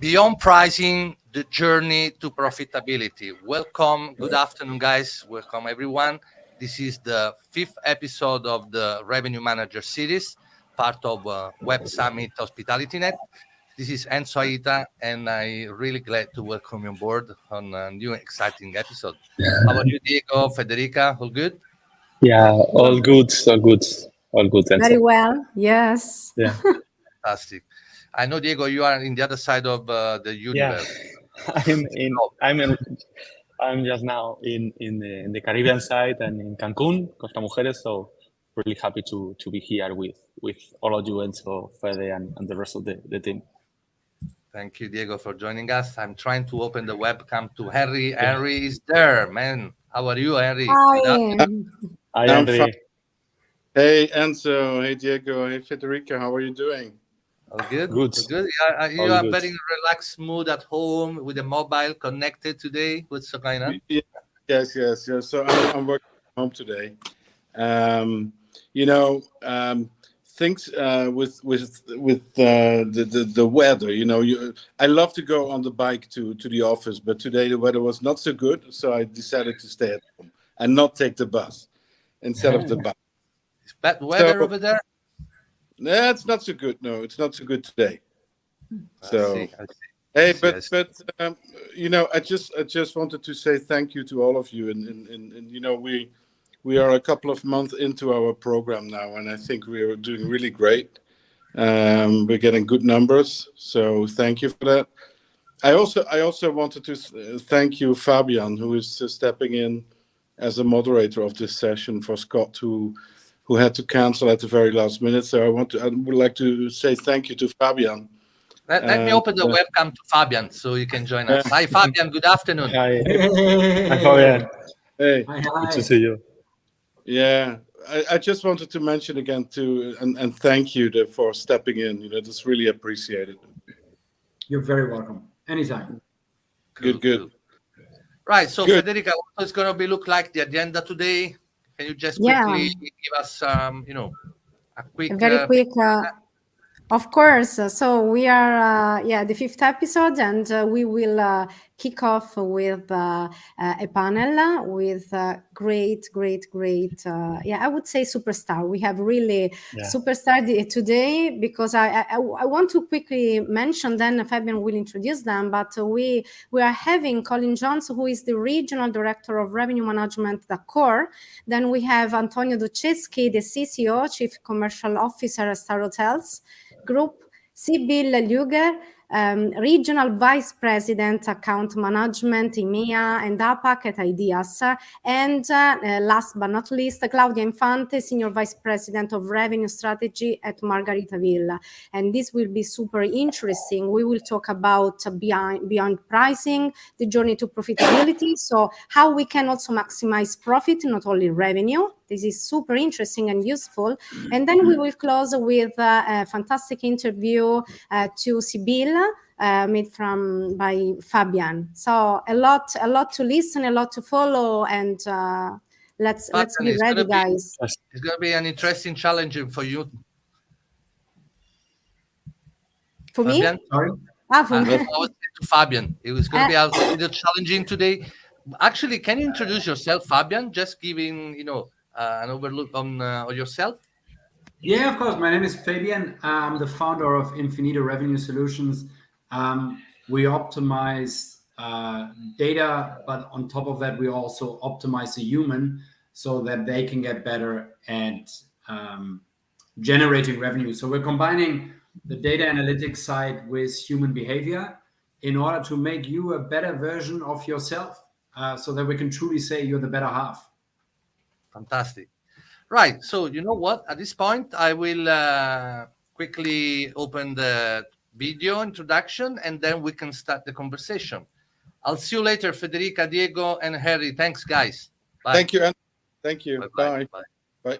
Beyond Pricing, the Journey to Profitability. Welcome. Good afternoon, guys. Welcome, everyone. This is the 5th episode of the Revenue Manager series, part of Web Summit Hospitality Net. This is Enzo Aita, and I'm really glad to welcome you on board on a new exciting episode. How are you, Diego, Federica? All good? Yeah, all good, Enzo. Very well, yes. Yeah. Fantastic. I know, Diego, you are in the other side of the universe. I'm just now in the Caribbean side and in Cancun, Costa Mujeres. So really happy to be here with all of you, Enzo, Fede, and the rest of the team. Thank you, Diego, for joining us. I'm trying to open the webcam to Henry. Henry is there, man. How are you, Henry? Hi. Hi, Henry. Hey, Enzo. Hey, Diego. Hey, Federica. How are you doing? All good? Good. All good? You All are good. very relaxed mood at home with the mobile connected today. What's going on? Yes. So I'm working from home today. Things with the weather. I love to go on the bike to the office, but today the weather was not so good, so I decided to stay at home and not take the bus instead of the bus. It's bad weather over there? No, it's not so good. No, it's not so good today. So, I see. hey, Yes. but I just wanted to say thank you to all of you, and we are a couple of months into our program now, and I think we are doing really great. We're getting good numbers, so thank you for that. I also wanted to thank you, Fabian, who is stepping in as a moderator of this session for Scott, who had to cancel at the very last minute. So I would like to say thank you to Fabian. Let me open the webcam to Fabian so you can join us. Hi, Fabian. Good afternoon. Hi. Hi, Fabian. Hey. Hi. Good to see you. Yeah, I just wanted to mention again too, and thank you for stepping in. That's really appreciated. You're very welcome. Anytime. Good. Right. So, Good. Federica, what is going to look like the agenda today? Can you just quickly give us, a quick... Very quick. Of course. So we are, the 5th episode, and we will kick off with a panel with great, I would say superstar. We have really superstar today because I want to quickly mention, then Fabian will introduce them, but we are having Colin Jones, who is the Regional Director of Revenue Management at Core. Then we have Antonio Duceschi, the CCO, Chief Commercial Officer at Star Hotels Group, Sibyl Luger, Regional Vice President, Account Management, EMEA and APAC at Ideas, and last but not least, Claudia Infante, Senior Vice President of Revenue Strategy at Margaritaville. And this will be super interesting. We will talk about beyond pricing, the journey to profitability, so how we can also maximize profit, not only revenue. This is super interesting and useful. And then we will close with a fantastic interview to Sibyl, made by Fabian. So a lot to listen, a lot to follow, and let's be ready, guys. It's going to be an interesting challenge for you. For Fabian? me? Sorry? For me. I was to Fabian. It was going to be a little challenging today. Actually, can you introduce yourself, Fabian? Just giving, an overlook on yourself. Yeah, of course. My name is Fabian. I'm the founder of Infinito Revenue Solutions. We optimize data, but on top of that, we also optimize the human so that they can get better at generating revenue. So we're combining the data analytics side with human behavior in order to make you a better version of yourself, so that we can truly say you're the better half. Fantastic. Right. So you know what? At this point, I will quickly open the video introduction, and then we can start the conversation. I'll see you later, Federica, Diego, and Harry. Thanks, guys. Bye. Thank you, Andy. Thank you. Bye. Bye.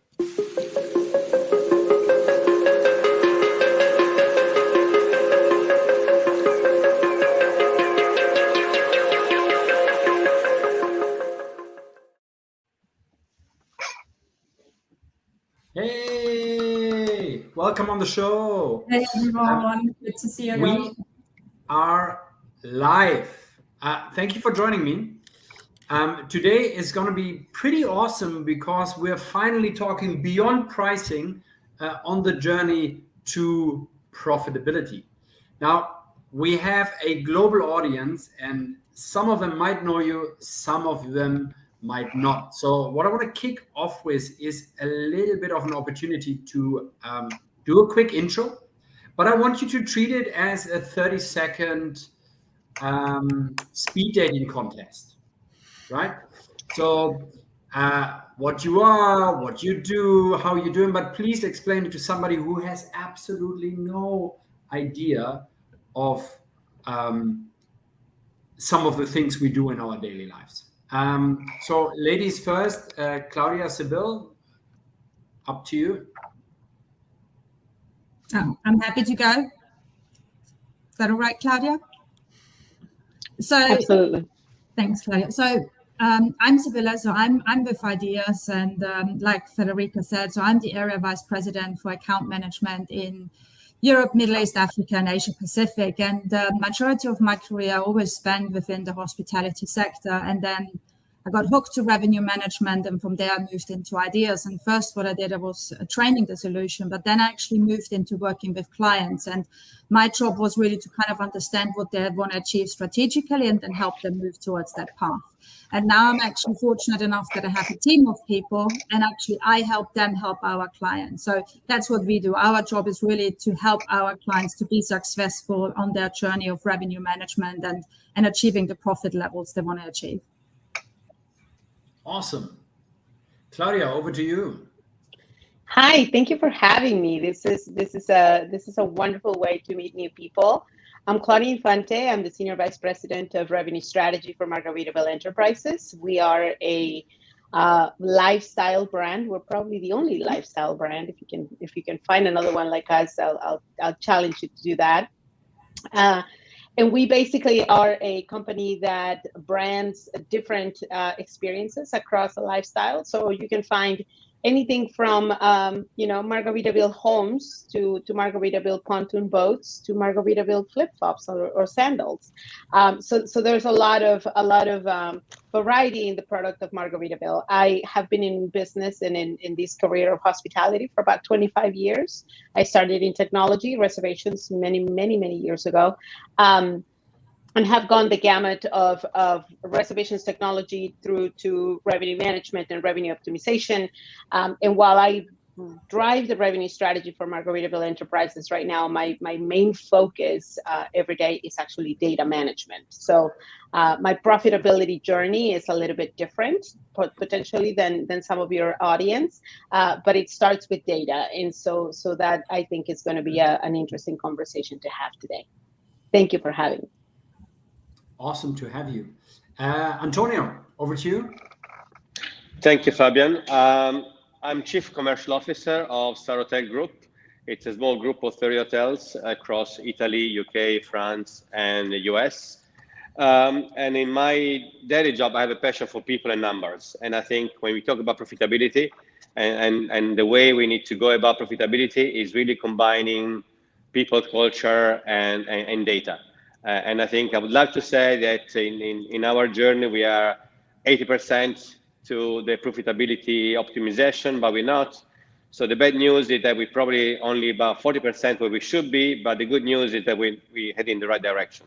Hey, welcome on the show. Hey everyone, good to see you again. are live. Thank you for joining me. Today is going to be pretty awesome because we're finally talking beyond pricing on the journey to profitability. Now, we have a global audience, and some of them might know you, some of them might not. So what I want to kick off with is a little bit of an opportunity to do a quick intro, but I want you to treat it as a 30-second speed dating contest, right? So what you are, what you do, how you're doing, but please explain it to somebody who has absolutely no idea of some of the things we do in our daily lives. So ladies first, Claudia, Sibyl, up to you. I'm happy to go. Is that all right, Claudia? So Absolutely. Thanks, Claudia. So I'm Sibylla, so I'm with Ideas, and like Federica said, so I'm the area vice president for account management in Europe, Middle East, Africa, and Asia Pacific. And the majority of my career I always spent within the hospitality sector. And then I got hooked to revenue management, and from there I moved into Ideas. And first what I did, I was training the solution, but then I actually moved into working with clients. And my job was really to kind of understand what they want to achieve strategically and then help them move towards that path. And now I'm actually fortunate enough that I have a team of people, and actually I help them help our clients. So that's what we do. Our job is really to help our clients to be successful on their journey of revenue management and achieving the profit levels they want to achieve. Awesome. Claudia, over to you. Hi, thank you for having me. This is a wonderful way to meet new people. I'm Claudia Infante. I'm the Senior Vice President of Revenue Strategy for Margaritaville Enterprises. We are a lifestyle brand. We're probably the only lifestyle brand. If you can find another one like us, I'll challenge you to do that. And we basically are a company that brands different experiences across a lifestyle. So you can find anything from Margaritaville homes to Margaritaville pontoon boats to Margaritaville flip-flops or sandals. So there's a lot of variety in the product of Margaritaville. I have been in business and in this career of hospitality for about 25 years. I started in technology reservations many years ago. And have gone the gamut of reservations technology through to revenue management and revenue optimization. And while I drive the revenue strategy for Margaritaville Enterprises right now, my main focus every day is actually data management. So my profitability journey is a little bit different potentially than some of your audience, but it starts with data. And so that I think is going to be an interesting conversation to have today. Thank you for having me. Awesome to have you. Antonio, over to you. Thank you, Fabian. I'm Chief Commercial Officer of Star Hotel Group. It's a small group of 30 hotels across Italy, UK, France, and the US. And in my daily job, I have a passion for people and numbers. And I think when we talk about profitability and the way we need to go about profitability is really combining people, culture, and data. And I think I would like to say that in our journey, we are 80% to the profitability optimization, but we're not. So the bad news is that we're probably only about 40% where we should be, but the good news is that we head in the right direction.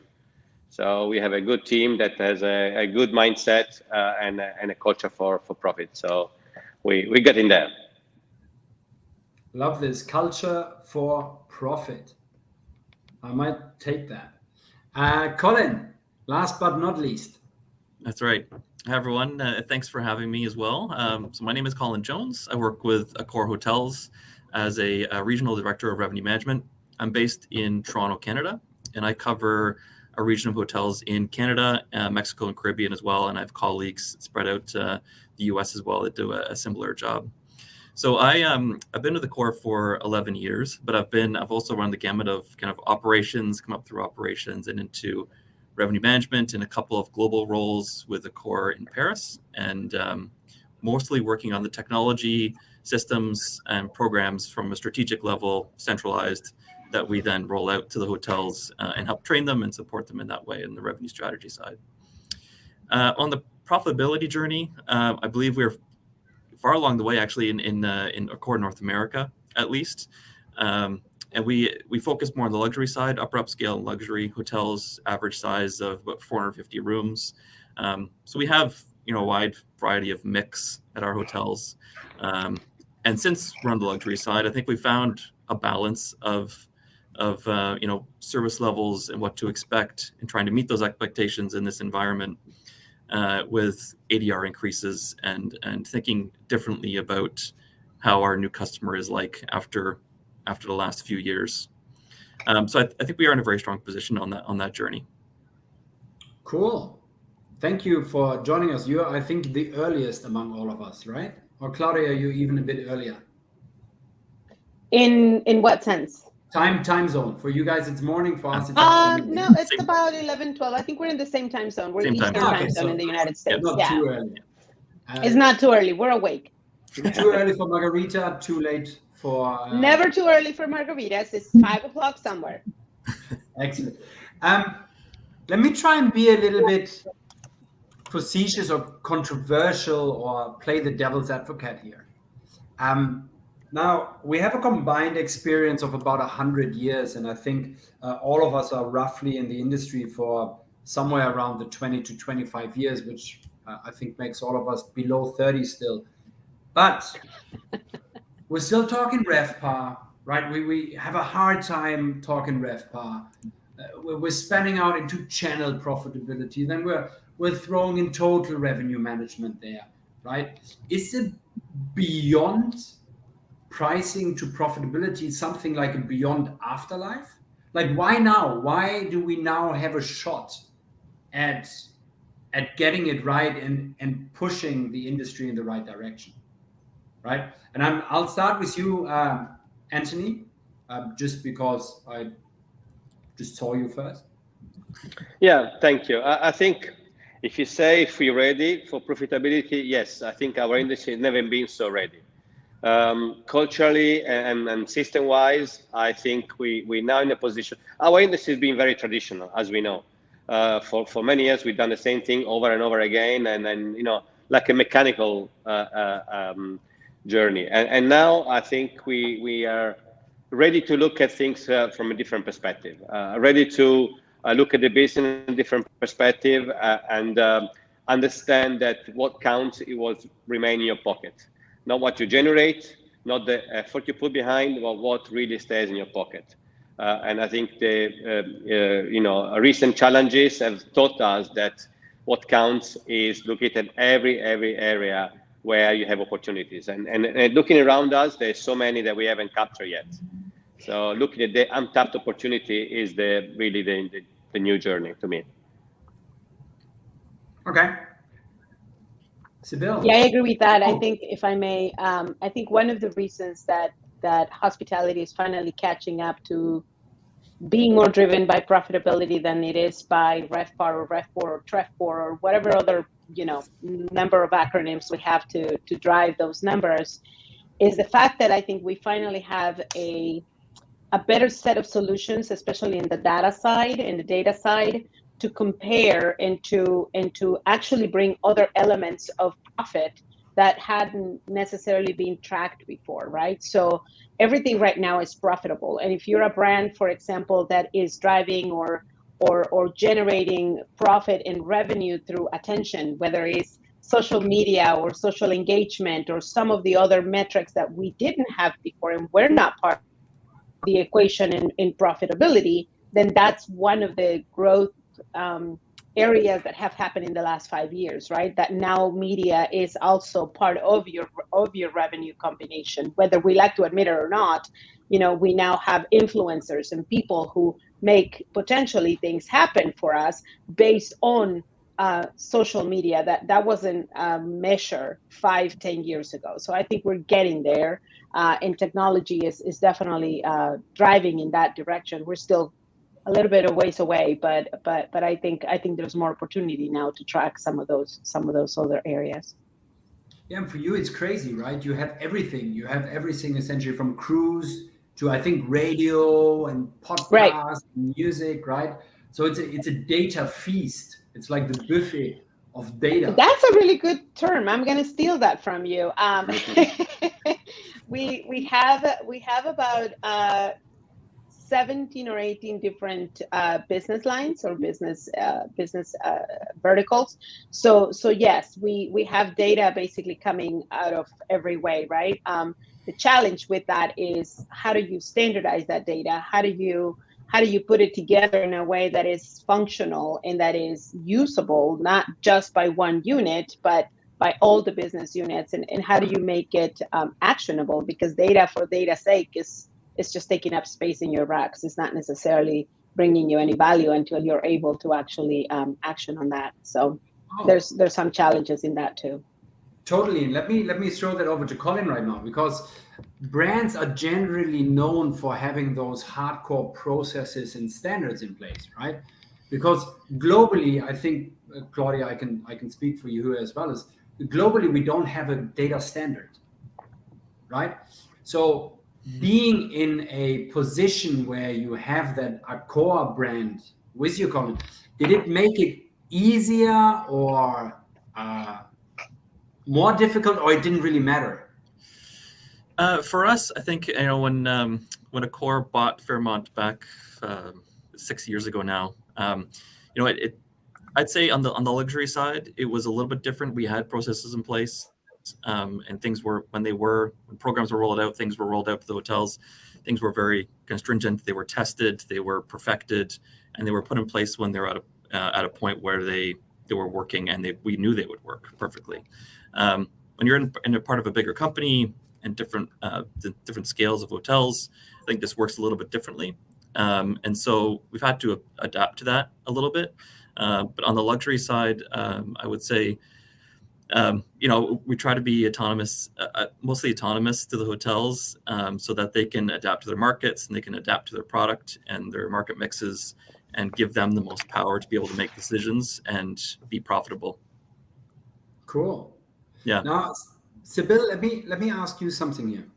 So we have a good team that has a good mindset and a culture for profit. So we get in there. Love this culture for profit. I might take that. Colin, last but not least. That's right. Hi, everyone. Thanks for having me as well. So my name is Colin Jones. I work with Accor Hotels as a regional director of revenue management. I'm based in Toronto, Canada, and I cover a region of hotels in Canada, Mexico, and Caribbean as well. And I have colleagues spread out the US as well that do a similar job. So I've been with Accor for 11 years, but I've also run the gamut of kind of operations, come up through operations and into revenue management in a couple of global roles with Accor in Paris, and mostly working on the technology systems and programs from a strategic level, centralized, that we then roll out to the hotels and help train them and support them in that way in the revenue strategy side. On the profitability journey, I believe we're far along the way actually in Accor North America, at least. And we focus more on the luxury side, upper upscale luxury hotels, average size of about 450 rooms. So we have a wide variety of mix at our hotels. And since we're on the luxury side, I think we found a balance of service levels and what to expect and trying to meet those expectations in this environment with ADR increases and thinking differently about how our new customer is like after the last few years. So I think we are in a very strong position on that journey. Cool. Thank you for joining us. You're, I think, the earliest among all of us, right? Or Claudia, are you even a bit earlier? In what sense? Time zone. For you guys, it's morning. For us, it's afternoon. No, it's about 11, 12. I think we're in the same time zone. We're Same Eastern time zone in the United States. Not too early. It's not too early. We're awake. Too early for margarita, too late for... Never too early for margaritas. It's 5 o'clock somewhere. Excellent. Let me try and be a little bit facetious or controversial or play the devil's advocate here. Now, we have a combined experience of about 100 years, and I think all of us are roughly in the industry for somewhere around the 20 to 25 years, which I think makes all of us below 30 still. But we're still talking RevPAR, right? We have a hard time talking RevPAR. We're spanning out into channel profitability. Then we're throwing in total revenue management there, right? Is it beyond pricing to profitability something like a beyond afterlife? Like, why now? Why do we now have a shot at getting it right and pushing the industry in the right direction, right? And I'll start with you, Anthony, just because I just saw you first. Yeah, thank you. I think if you say if we're ready for profitability, yes, I think our industry has never been so ready. Culturally and system-wise, I think we're now in a position. Our industry has been very traditional, as we know. For many years, we've done the same thing over and over again, and then like a mechanical journey. And now I think we are ready to look at things from a different perspective. Ready to look at the business in a different perspective and understand that what counts it was remain in your pocket. Not what you generate, not the effort you put behind, but what really stays in your pocket. And I think the recent challenges have taught us that what counts is looking at every area where you have opportunities. And looking around us, there's so many that we haven't captured yet. So looking at the untapped opportunity is really the new journey to me. Okay. Sibyl. Yeah, I agree with that. I think, if I may, I think one of the reasons that hospitality is finally catching up to being more driven by profitability than it is by RevPAR or RevPAR or TRevPAR or whatever other number of acronyms we have to drive those numbers, is the fact that I think we finally have a better set of solutions, especially in the data side, in the data side, to compare and to actually bring other elements of profit that hadn't necessarily been tracked before, right? So everything right now is profitable. And if you're a brand, for example, that is driving or generating profit and revenue through attention, whether it's social media or social engagement or some of the other metrics that we didn't have before and we're not part of the equation in profitability, then that's one of the growth areas that have happened in the last 5 years, right? That now media is also part of your revenue combination, whether we like to admit it or not. We now have influencers and people who make potentially things happen for us based on social media that wasn't a measure 5-10 years ago. So I think we're getting there, and technology is definitely driving in that direction. We're still a little bit of ways away, but I think there's more opportunity now to track some of those other areas. Yeah, and for you it's crazy, right? You have everything. You have everything essentially from cruise to I think radio and podcasts, and music, right? So it's a data feast. It's like the buffet of data. That's a really good term. I'm going to steal that from you. We have about 17 or 18 different business lines or business verticals. So yes, we have data basically coming out of every way, right? The challenge with that is, how do you standardize that data? How do you put it together in a way that is functional and that is usable, not just by one unit, but by all the business units? And how do you make it actionable? Because data for data's sake is just taking up space in your racks. It's not necessarily bringing you any value until you're able to actually action on that. So there's some challenges in that too. Totally. Let me throw that over to Colin right now, because brands are generally known for having those hardcore processes and standards in place, right? Because globally, I think, Claudia, I can speak for you as well, as globally we don't have a data standard, right? So being in a position where you have that Accor brand with you, Colin, did it make it easier or more difficult, or it didn't really matter? For us, I think, when Accor bought Fairmont back 6 years ago now, I'd say on the luxury side, it was a little bit different. We had processes in place, and things were, when programs were rolled out, things were rolled out to the hotels. Things were very stringent. They were tested, they were perfected, and they were put in place when they were at a point where they were working, and we knew they would work perfectly. When you're in a part of a bigger company and different scales of hotels, I think this works a little bit differently. And so we've had to adapt to that a little bit. But on the luxury side, I would say, we try to be autonomous, mostly autonomous to the hotels, so that they can adapt to their markets and they can adapt to their product and their market mixes, and give them the most power to be able to make decisions and be profitable. Cool. Yeah. Now, Sibyl, let me ask you something here,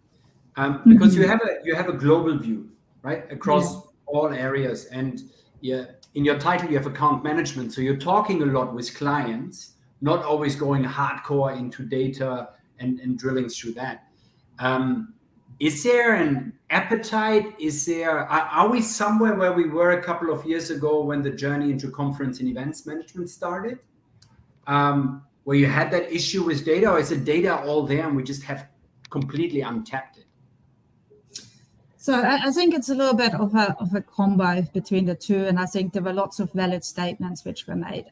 because you have a global view, right, across all areas, and in your title you have account management, so you're talking a lot with clients, not always going hardcore into data and drilling through that. Is there an appetite? Are we somewhere where we were a couple of years ago when the journey into conference and events management started? Where you had that issue with data, or is the data all there and we just have completely untapped it? So I think it's a little bit of a combo between the two, and I think there were lots of valid statements which were made.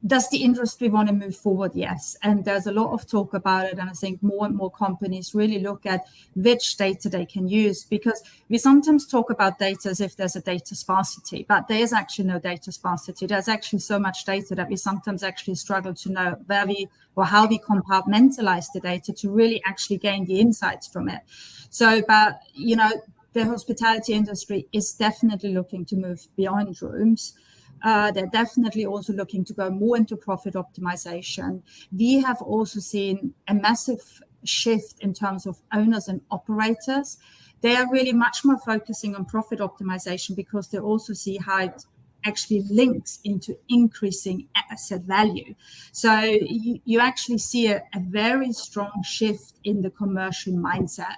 Does the industry want to move forward? Yes. And there's a lot of talk about it. And I think more and more companies really look at which data they can use, because we sometimes talk about data as if there's a data sparsity, but there is actually no data sparsity. There's actually so much data that we sometimes actually struggle to know how we compartmentalize the data to really actually gain the insights from it. So, but, the hospitality industry is definitely looking to move beyond rooms. They're definitely also looking to go more into profit optimization. We have also seen a massive shift in terms of owners and operators. They are really much more focusing on profit optimization because they also see how it actually links into increasing asset value. So you actually see a very strong shift in the commercial mindset.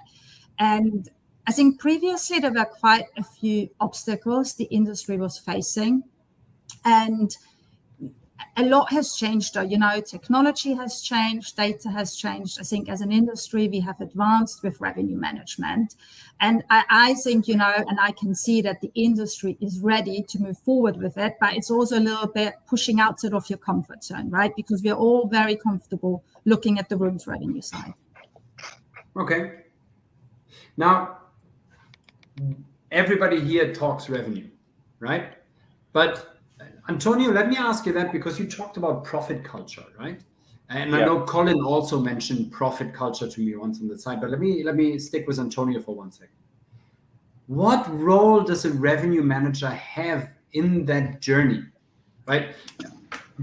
And I think previously there were quite a few obstacles the industry was facing. And a lot has changed, though. Technology has changed, data has changed. I think as an industry, we have advanced with revenue management. And I think, and I can see that the industry is ready to move forward with it, but it's also a little bit pushing outside of your comfort zone, right? Because we're all very comfortable looking at the rooms revenue side. Okay. Now, everybody here talks revenue, right? But Antonio, let me ask you that, because you talked about profit culture, right? And I know Colin also mentioned profit culture to me once on the side, but let me stick with Antonio for 1 second. What role does a revenue manager have in that journey, right?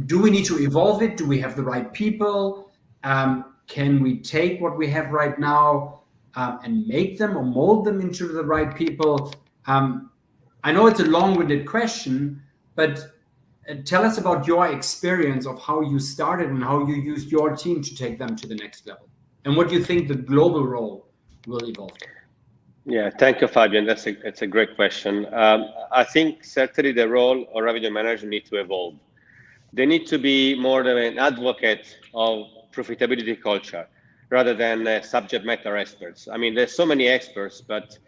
Do we need to evolve it? Do we have the right people? Can we take what we have right now? and make them or mold them into the right people? I know it's a long-winded question, but tell us about your experience of how you started and how you used your team to take them to the next level, and what you think the global role will evolve to. Yeah, thank you, Fabian. That's a great question. I think certainly the role of revenue manager need to evolve. They need to be more of an advocate of profitability culture rather than subject matter experts. I mean, there's so many experts, but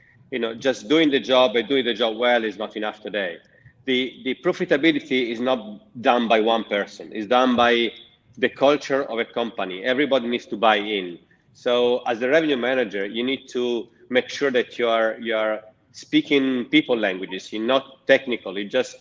just doing the job and doing the job well is not enough today. The profitability is not done by one person. It's done by the culture of a company. Everybody needs to buy in. So as a revenue manager, you need to make sure that you are speaking people languages. You're not technical. You're just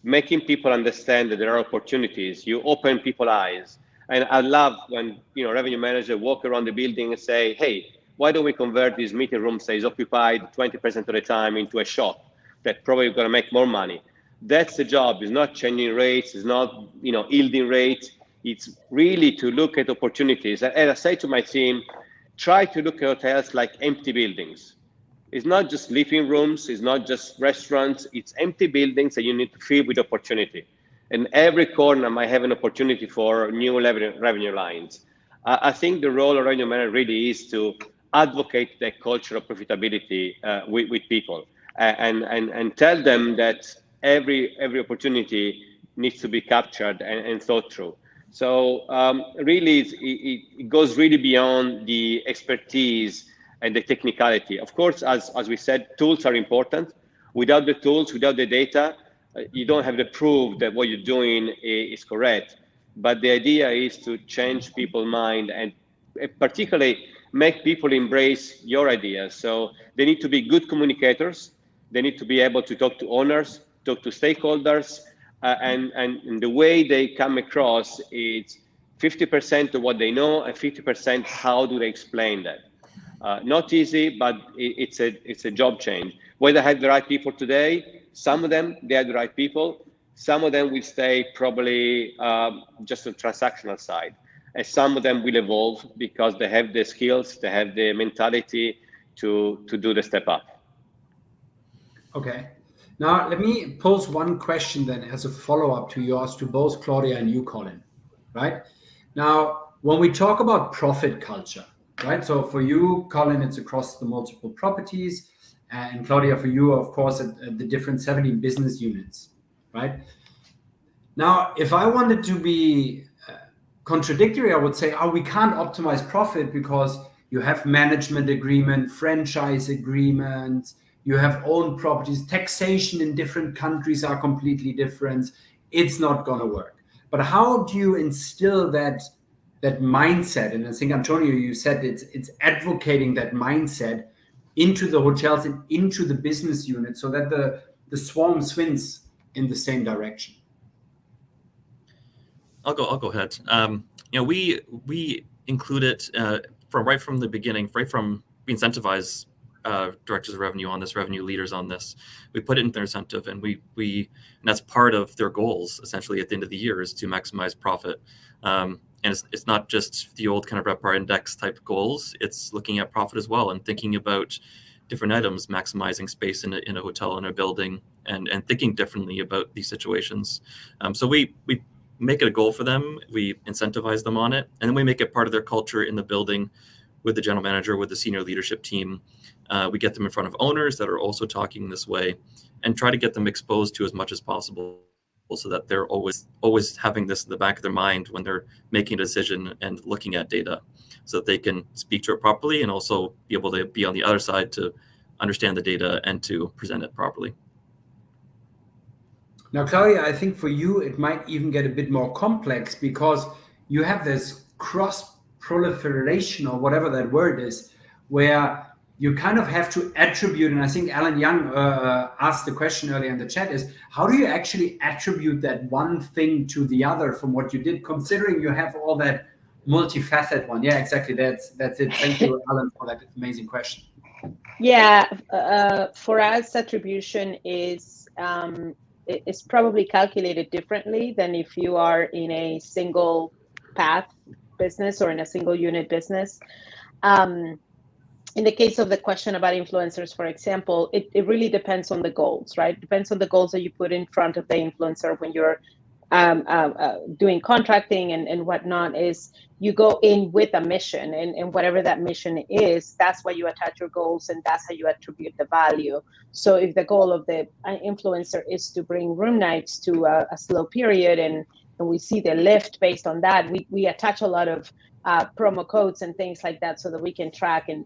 making people understand that there are opportunities. You open people's eyes. And I love when revenue manager walk around the building and say, hey, why don't we convert this meeting room that is occupied 20% of the time into a shop that probably going to make more money? That's the job. It's not changing rates. It's not yielding rates. It's really to look at opportunities. And I say to my team, try to look at hotels like empty buildings. It's not just living rooms. It's not just restaurants. It's empty buildings that you need to fill with opportunity. And every corner might have an opportunity for new revenue lines. I think the role of revenue manager really is to advocate the culture of profitability with people and tell them that every opportunity needs to be captured and thought through. So really, it goes really beyond the expertise and the technicality. Of course, as we said, tools are important. Without the tools, without the data, you don't have the proof that what you're doing is correct. But the idea is to change people's mind and particularly make people embrace your ideas. So they need to be good communicators. They need to be able to talk to owners, talk to stakeholders, and the way they come across is 50% of what they know and 50% how do they explain that. Not easy, but it's a job change. Whether I have the right people today, some of them, they are the right people. Some of them will stay probably just on the transactional side. And some of them will evolve because they have the skills, they have the mentality to do the step up. Okay. Now, let me pose one question then as a follow-up to yours, to both Claudia and you, Colin, right? Now, when we talk about profit culture, right? So for you, Colin, it's across the multiple properties, and Claudia, for you, of course, at the different 17 business units, right? Now, if I wanted to be contradictory, I would say, we can't optimize profit because you have management agreement, franchise agreements, you have own properties, taxation in different countries are completely different. It's not going to work. But how do you instill that mindset? And I think, Antonio, you said it's advocating that mindset into the hotels and into the business unit so that the swarm swings in the same direction. I'll go ahead. We include it from the beginning, right from we incentivize directors of revenue on this, revenue leaders on this. We put it in their incentive, and and that's part of their goals essentially at the end of the year is to maximize profit. And it's not just the old kind of RevPAR index type goals. It's looking at profit as well and thinking about different items, maximizing space in a hotel, in a building, and thinking differently about these situations. So we make it a goal for them. We incentivize them on it, and then we make it part of their culture in the building with the general manager, with the senior leadership team. We get them in front of owners that are also talking this way and try to get them exposed to as much as possible so that they're always having this in the back of their mind when they're making a decision and looking at data so that they can speak to it properly and also be able to be on the other side to understand the data and to present it properly. Now, Claudia, I think for you, it might even get a bit more complex because you have this cross-proliferation or whatever that word is, where you kind of have to attribute, and I think Alan Young asked the question earlier in the chat, is how do you actually attribute that one thing to the other from what you did, considering you have all that multifaceted one? Yeah, exactly. That's it. Thank you, Alan, for that amazing question. Yeah, for us, attribution is probably calculated differently than if you are in a single path business or in a single unit business. in the case of the question about influencers, for example, it really depends on the goals, right? It depends on the goals that you put in front of the influencer when you're doing contracting and whatnot. Is you go in with a mission, and whatever that mission is, that's why you attach your goals, and that's how you attribute the value. So if the goal of the influencer is to bring room nights to a slow period, and we see the lift based on that, we attach a lot of promo codes and things like that so that we can track. And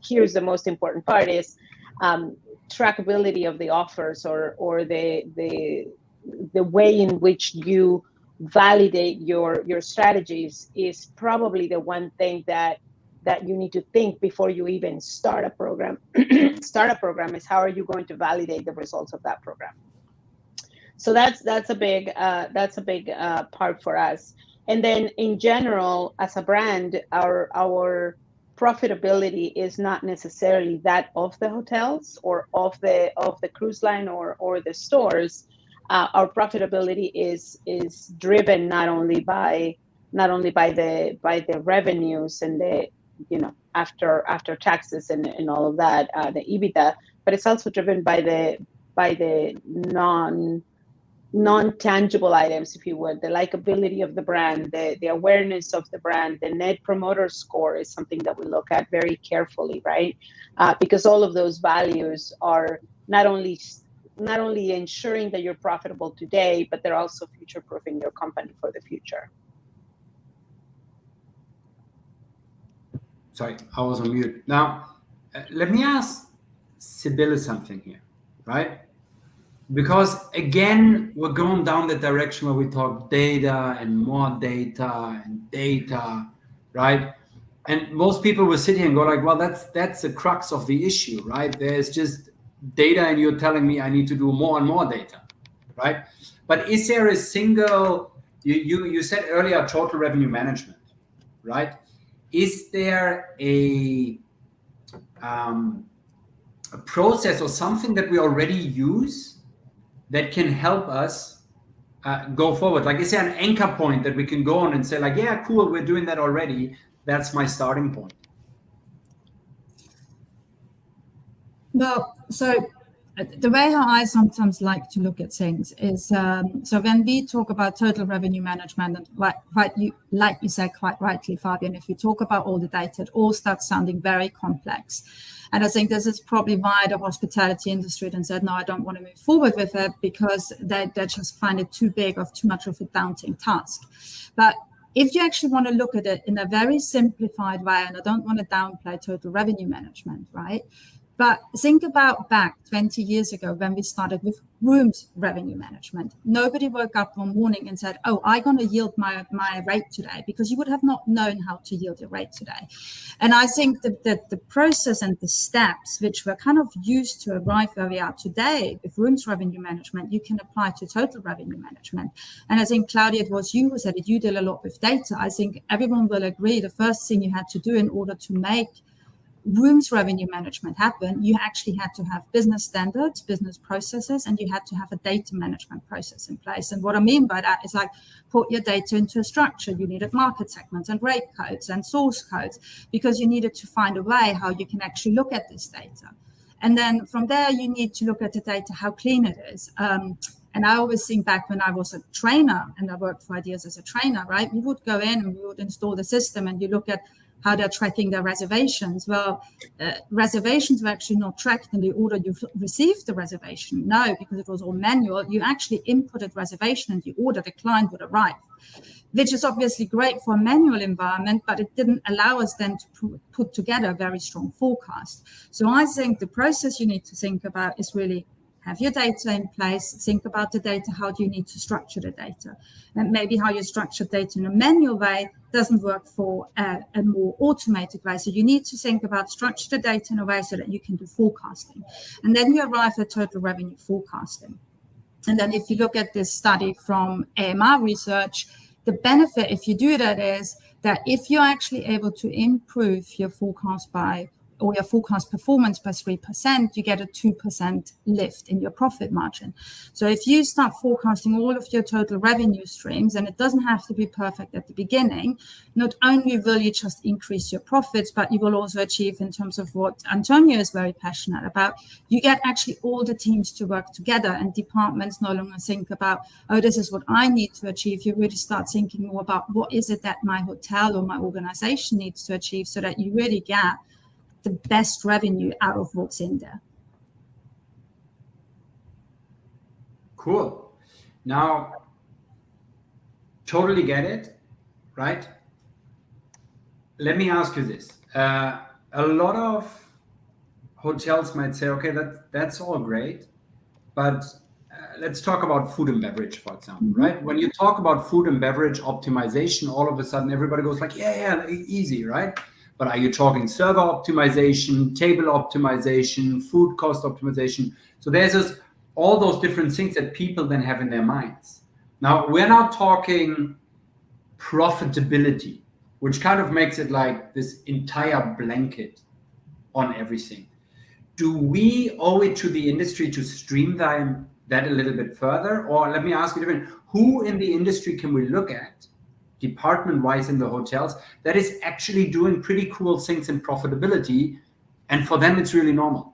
here's the most important part is trackability of the offers, or the way in which you validate your strategies is probably the one thing that you need to think before you even start a program. Start a program is how are you going to validate the results of that program. So that's a big part for us. And then in general, as a brand, our profitability is not necessarily that of the hotels or of the cruise line or the stores. Our profitability is driven not only by the revenues and the, you know, after taxes and all of that, the EBITDA, but it's also driven by the non-tangible items, if you would. The likability of the brand, the awareness of the brand, the net promoter score is something that we look at very carefully, right? Because all of those values are not only ensuring that you're profitable today, but they're also future-proofing your company for the future. Sorry, I was on mute. Now, let me ask Sibylle something here, right? Because again, we're going down the direction where we talk data and more data and data, right? And most people will sit here and go like, well, that's the crux of the issue, right? There's just data and you're telling me I need to do more and more data, right? But is there a single, you said earlier, total revenue management, right? Is there a process or something that we already use that can help us go forward? Like, is there an anchor point that we can go on and say like, yeah, cool, we're doing that already. That's my starting point. Well, so the way how I sometimes like to look at things is, so when we talk about total revenue management, and like you said quite rightly, Fabian, if you talk about all the data, it all starts sounding very complex. And I think this is probably why the hospitality industry then said, no, I don't want to move forward with it, because they just find it too big, of too much of a daunting task. But if you actually want to look at it in a very simplified way, and I don't want to downplay total revenue management, right? But think about back 20 years ago when we started with rooms revenue management. Nobody woke up one morning and said, oh, I'm going to yield my rate today, because you would have not known how to yield your rate today. And I think that the process and the steps which we're kind of used to arrive where we are today with rooms revenue management, you can apply to total revenue management. And I think, Claudia, it was you who said it, you deal a lot with data. I think everyone will agree the first thing you had to do in order to make rooms revenue management happen, you actually had to have business standards, business processes, and you had to have a data management process in place. And what I mean by that is like put your data into a structure. You needed market segments and rate codes and source codes, because you needed to find a way how you can actually look at this data. And then from there, you need to look at the data, how clean it is. And I always think back when I was a trainer and I worked 5 years as a trainer, right? We would go in and we would install the system and you look at how they're tracking their reservations. Well, reservations were actually not tracked in the order you received the reservation. No, because it was all manual. You actually inputted reservation and the order the client would arrive, which is obviously great for a manual environment, but it didn't allow us then to put together a very strong forecast. So I think the process you need to think about is really have your data in place, think about the data, how do you need to structure the data? And maybe how you structure data in a manual way doesn't work for a more automated way. So you need to think about structure the data in a way so that you can do forecasting. And then you arrive at total revenue forecasting. And then if you look at this study from AMR research, the benefit if you do that is that if you're actually able to improve your forecast by or your forecast performance by 3%, you get a 2% lift in your profit margin. So if you start forecasting all of your total revenue streams, and it doesn't have to be perfect at the beginning, not only will you just increase your profits, but you will also achieve, in terms of what Antonio is very passionate about, you get actually all the teams to work together, and departments no longer think about, oh, this is what I need to achieve. You really start thinking more about what is it that my hotel or my organization needs to achieve, so that you really get the best revenue out of what's in there. Cool. Now, totally get it, right? Let me ask you this. A lot of hotels might say, okay, that's all great, but let's talk about food and beverage, for example, right? When you talk about food and beverage optimization, all of a sudden everybody goes like, yeah, easy, right? But are you talking server optimization, table optimization, food cost optimization? So there's just all those different things that people then have in their minds. Now, we're not talking profitability, which kind of makes it like this entire blanket on everything. Do we owe it to the industry to streamline that a little bit further? Or let me ask you different, who in the industry can we look at, department-wise in the hotels, that is actually doing pretty cool things in profitability, and for them it's really normal?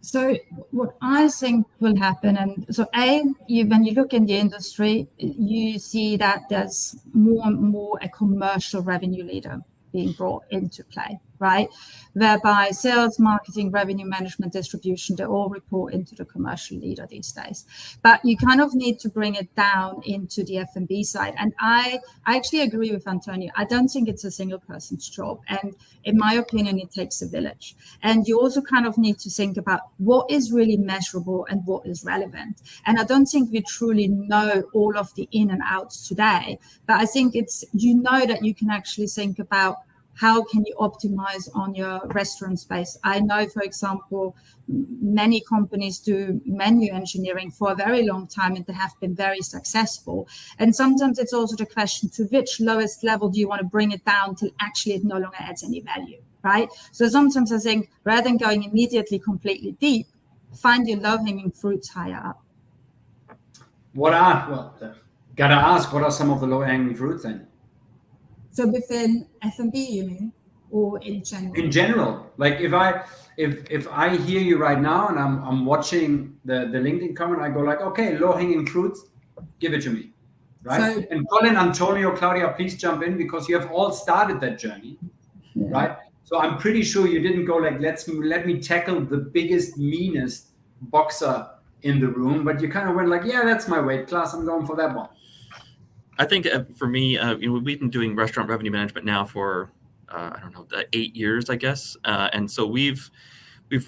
So what I think will happen, and so when you look in the industry, you see that there's more and more a commercial revenue leader being brought into play, right? Whereby sales, marketing, revenue management, distribution, they all report into the commercial leader these days. But you kind of need to bring it down into the F&B side. And I actually agree with Antonio. I don't think it's a single person's job. And in my opinion, it takes a village. And you also kind of need to think about what is really measurable and what is relevant. And I don't think we truly know all of the in and outs today, but I think it's, that you can actually think about how can you optimize on your restaurant space. I know, for example, many companies do menu engineering for a very long time, and they have been very successful. And sometimes it's also the question, to which lowest level do you want to bring it down till actually it no longer adds any value, right? So sometimes I think rather than going immediately completely deep, find your low-hanging fruits higher up. Gotta ask, what are some of the low-hanging fruits then? So within F&B, you mean, or in general? In general, like if I hear you right now and I'm watching the LinkedIn comment, I go like, okay, low-hanging fruits, give it to me, right? So, and Colin, Antonio, Claudia, please jump in, because you have all started that journey, right? So I'm pretty sure you didn't go like, let me tackle the biggest, meanest boxer in the room, but you kind of went like, yeah, that's my weight class, I'm going for that one. I think for me, we've been doing restaurant revenue management now for 8 years, I guess, and so we've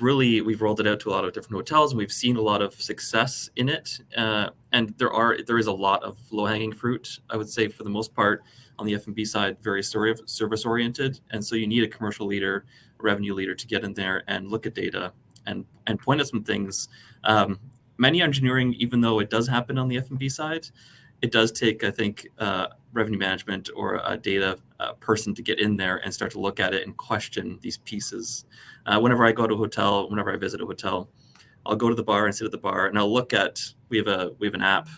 rolled it out to a lot of different hotels, and we've seen a lot of success in it. And there is a lot of low-hanging fruit, I would say, for the most part on the F&B side, very service oriented, and so you need a commercial leader, a revenue leader to get in there and look at data and point at some things. Many engineering, even though it does happen on the F&B side, it does take, I think, revenue management or a data person to get in there and start to look at it and question these pieces. Whenever I go to a hotel, whenever I visit a hotel, I'll go to the bar and sit at the bar, and I'll look at, we have an app.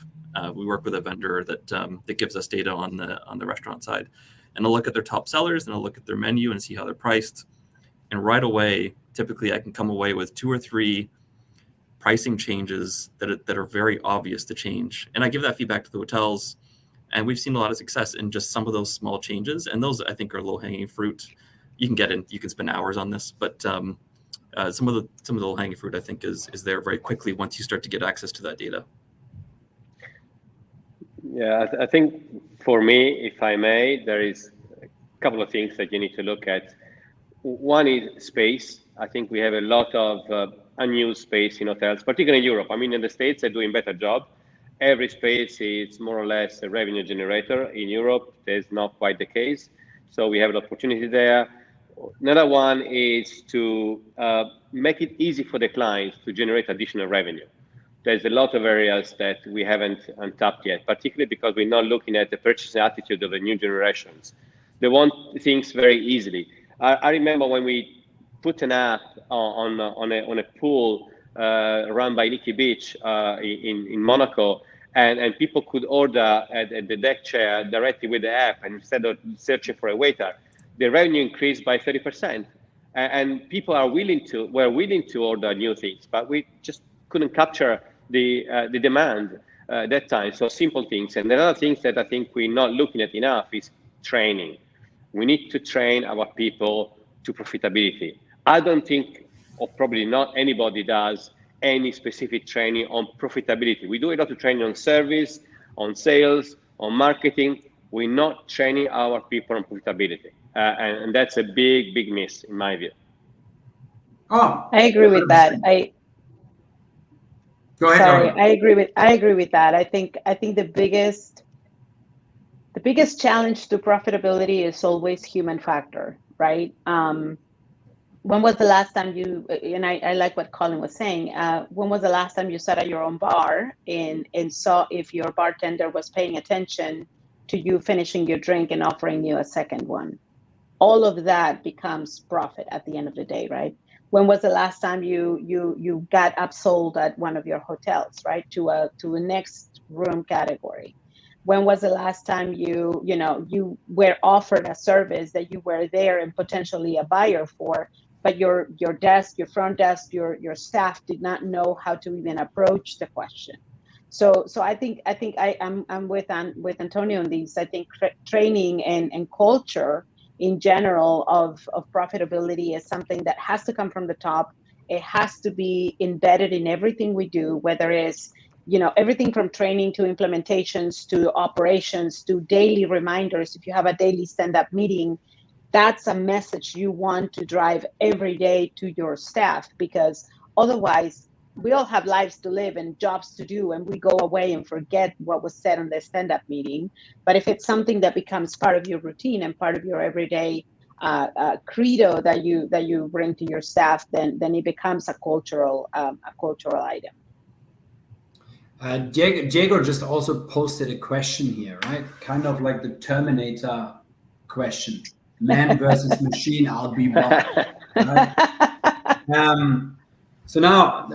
We work with a vendor that gives us data on the restaurant side, and I'll look at their top sellers and I'll look at their menu and see how they're priced. And right away, typically I can come away with 2 or 3 pricing changes that are very obvious to change. And I give that feedback to the hotels, and we've seen a lot of success in just some of those small changes. And those, I think, are low-hanging fruit. You can spend hours on this, but some of the low-hanging fruit, I think, is there very quickly once you start to get access to that data. Yeah, I think for me, if I may, there is a couple of things that you need to look at. One is space. I think we have a lot of unused space in hotels, particularly in Europe. I mean, in the States, they're doing a better job. Every space is more or less a revenue generator. In Europe, there's not quite the case. So we have an opportunity there. Another one is to make it easy for the clients to generate additional revenue. There's a lot of areas that we haven't untapped yet, particularly because we're not looking at the purchasing attitude of the new generations. They want things very easily. I remember when we put an app on a pool run by Nikki Beach in Monaco, and people could order at the deck chair directly with the app, and instead of searching for a waiter, the revenue increased by 30%. And people were willing to order new things, but we just couldn't capture the demand that time. So simple things. And another thing that I think we're not looking at enough is training. We need to train our people to profitability. I don't think, or probably not anybody does, any specific training on profitability. We do a lot of training on service, on sales, on marketing. We're not training our people on profitability. And that's a big, big miss in my view. Oh, I agree with that. Go ahead. Sorry, I agree with that. I think the biggest challenge to profitability is always human factor, right? When was the last time you, and I like what Colin was saying, when was the last time you sat at your own bar and saw if your bartender was paying attention to you finishing your drink and offering you a second one? All of that becomes profit at the end of the day, right? When was the last time you got upsold at one of your hotels, right? To a next room category? When was the last time you were offered a service that you were there and potentially a buyer for, but your desk, your front desk, your staff did not know how to even approach the question? So I think I'm with Antonio on these. I think training and culture in general of profitability is something that has to come from the top. It has to be embedded in everything we do, whether it's everything from training to implementations to operations to daily reminders. If you have a daily stand-up meeting, that's a message you want to drive every day to your staff, because otherwise we all have lives to live and jobs to do, and we go away and forget what was said on the stand-up meeting. But if it's something that becomes part of your routine and part of your everyday credo that you bring to your staff, then it becomes a cultural item. Diego just also posted a question here, right? Kind of like the Terminator question: man versus machine. I'll be back. Right? So now,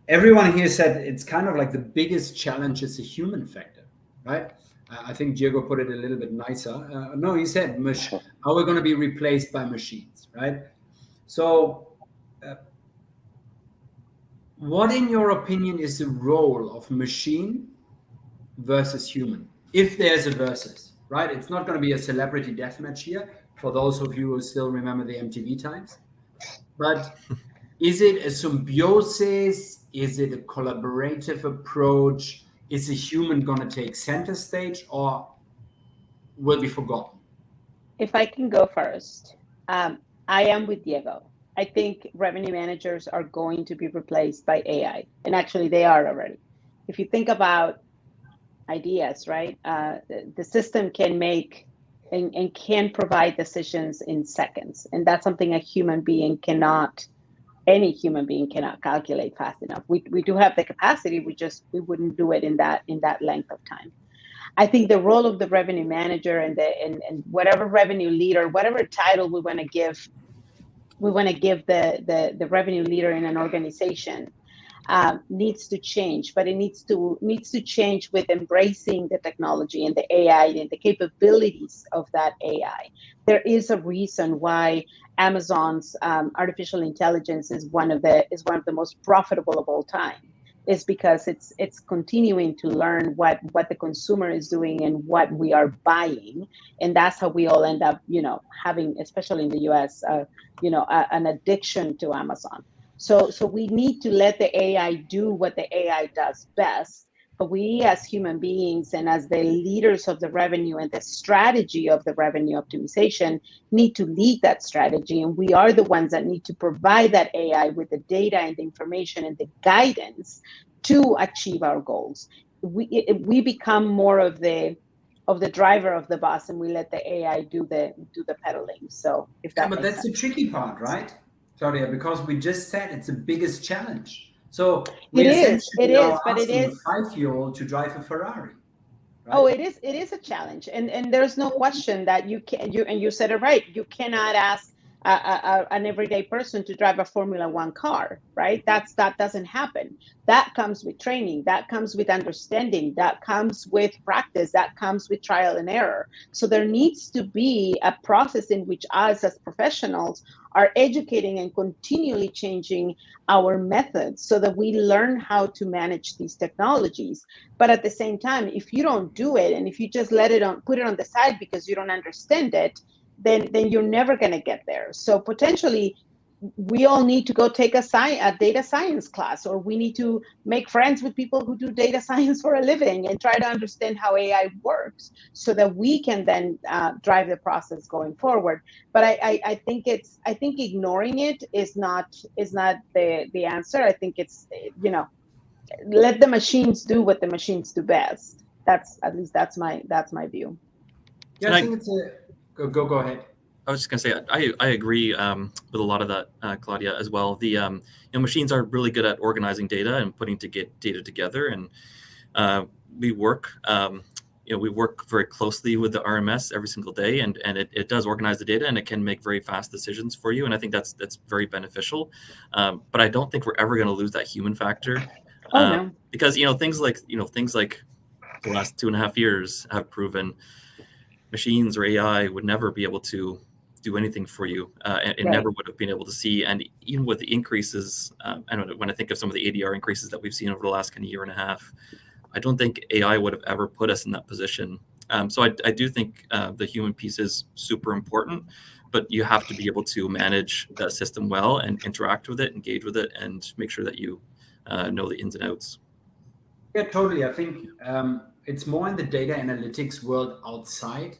everyone here said it's kind of like the biggest challenge is the human factor, right? I think Diego put it a little bit nicer. No, he said, are we going to be replaced by machines, right? So what, in your opinion, is the role of machine versus human? If there's a versus, right? It's not going to be a celebrity deathmatch here, for those of you who still remember the MTV times. But is it a symbiosis? Is it a collaborative approach? Is a human going to take center stage, or will be forgotten? If I can go first, I am with Diego. I think revenue managers are going to be replaced by AI, and actually they are already. If you think about ideas, right? The system can make and can provide decisions in seconds, and that's something any human being cannot calculate fast enough. We do have the capacity, we wouldn't do it in that length of time. I think the role of the revenue manager and whatever revenue leader, whatever title we want to give the revenue leader in an organization, needs to change, but it needs to change with embracing the technology and the AI and the capabilities of that AI. There is a reason why Amazon's artificial intelligence is one of the most profitable of all time. Is because it's continuing to learn what the consumer is doing and what we are buying, and that's how we all end up, having, especially in the US, an addiction to Amazon. So we need to let the AI do what the AI does best, but we as human beings and as the leaders of the revenue and the strategy of the revenue optimization need to lead that strategy, and we are the ones that need to provide that AI with the data and the information and the guidance to achieve our goals. We become more of the driver of the bus, and we let the AI do the pedaling. So if that, but that's the tricky part, right, Claudia? Because we just said it's the biggest challenge. So it is, but it is a 5-year-old to drive a Ferrari. right? Oh, it is a challenge, and there's no question that you said it right. You cannot ask an everyday person to drive a Formula One car, right? That doesn't happen. That comes with training. That comes with understanding. That comes with practice. That comes with trial and error. So there needs to be a process in which us as professionals are educating and continually changing our methods so that we learn how to manage these technologies. But at the same time, if you don't do it, and if you just put it on the side because you don't understand it, then you're never going to get there. So potentially, we all need to go take a data science class, or we need to make friends with people who do data science for a living and try to understand how AI works so that we can then drive the process going forward. But I think ignoring it is not the answer. I think it's, let the machines do what the machines do best. That's my view. Yeah, I think it's go ahead. I was just going to say, I agree with a lot of that, Claudia, as well. The machines are really good at organizing data and putting data together, and we work very closely with the RMS every single day, and it does organize the data, and it can make very fast decisions for you, and I think that's very beneficial. But I don't think we're ever going to lose that human factor, no. because things like the last 2.5 years have proven machines or AI would never be able to do anything for you. It never would have been able to see. And even with the increases, when I think of some of the ADR increases that we've seen over the last kind of year and a half, I don't think AI would have ever put us in that position. So I do think the human piece is super important, but you have to be able to manage that system well and interact with it, engage with it, and make sure that you know the ins and outs. Yeah, totally. I think it's more in the data analytics world outside.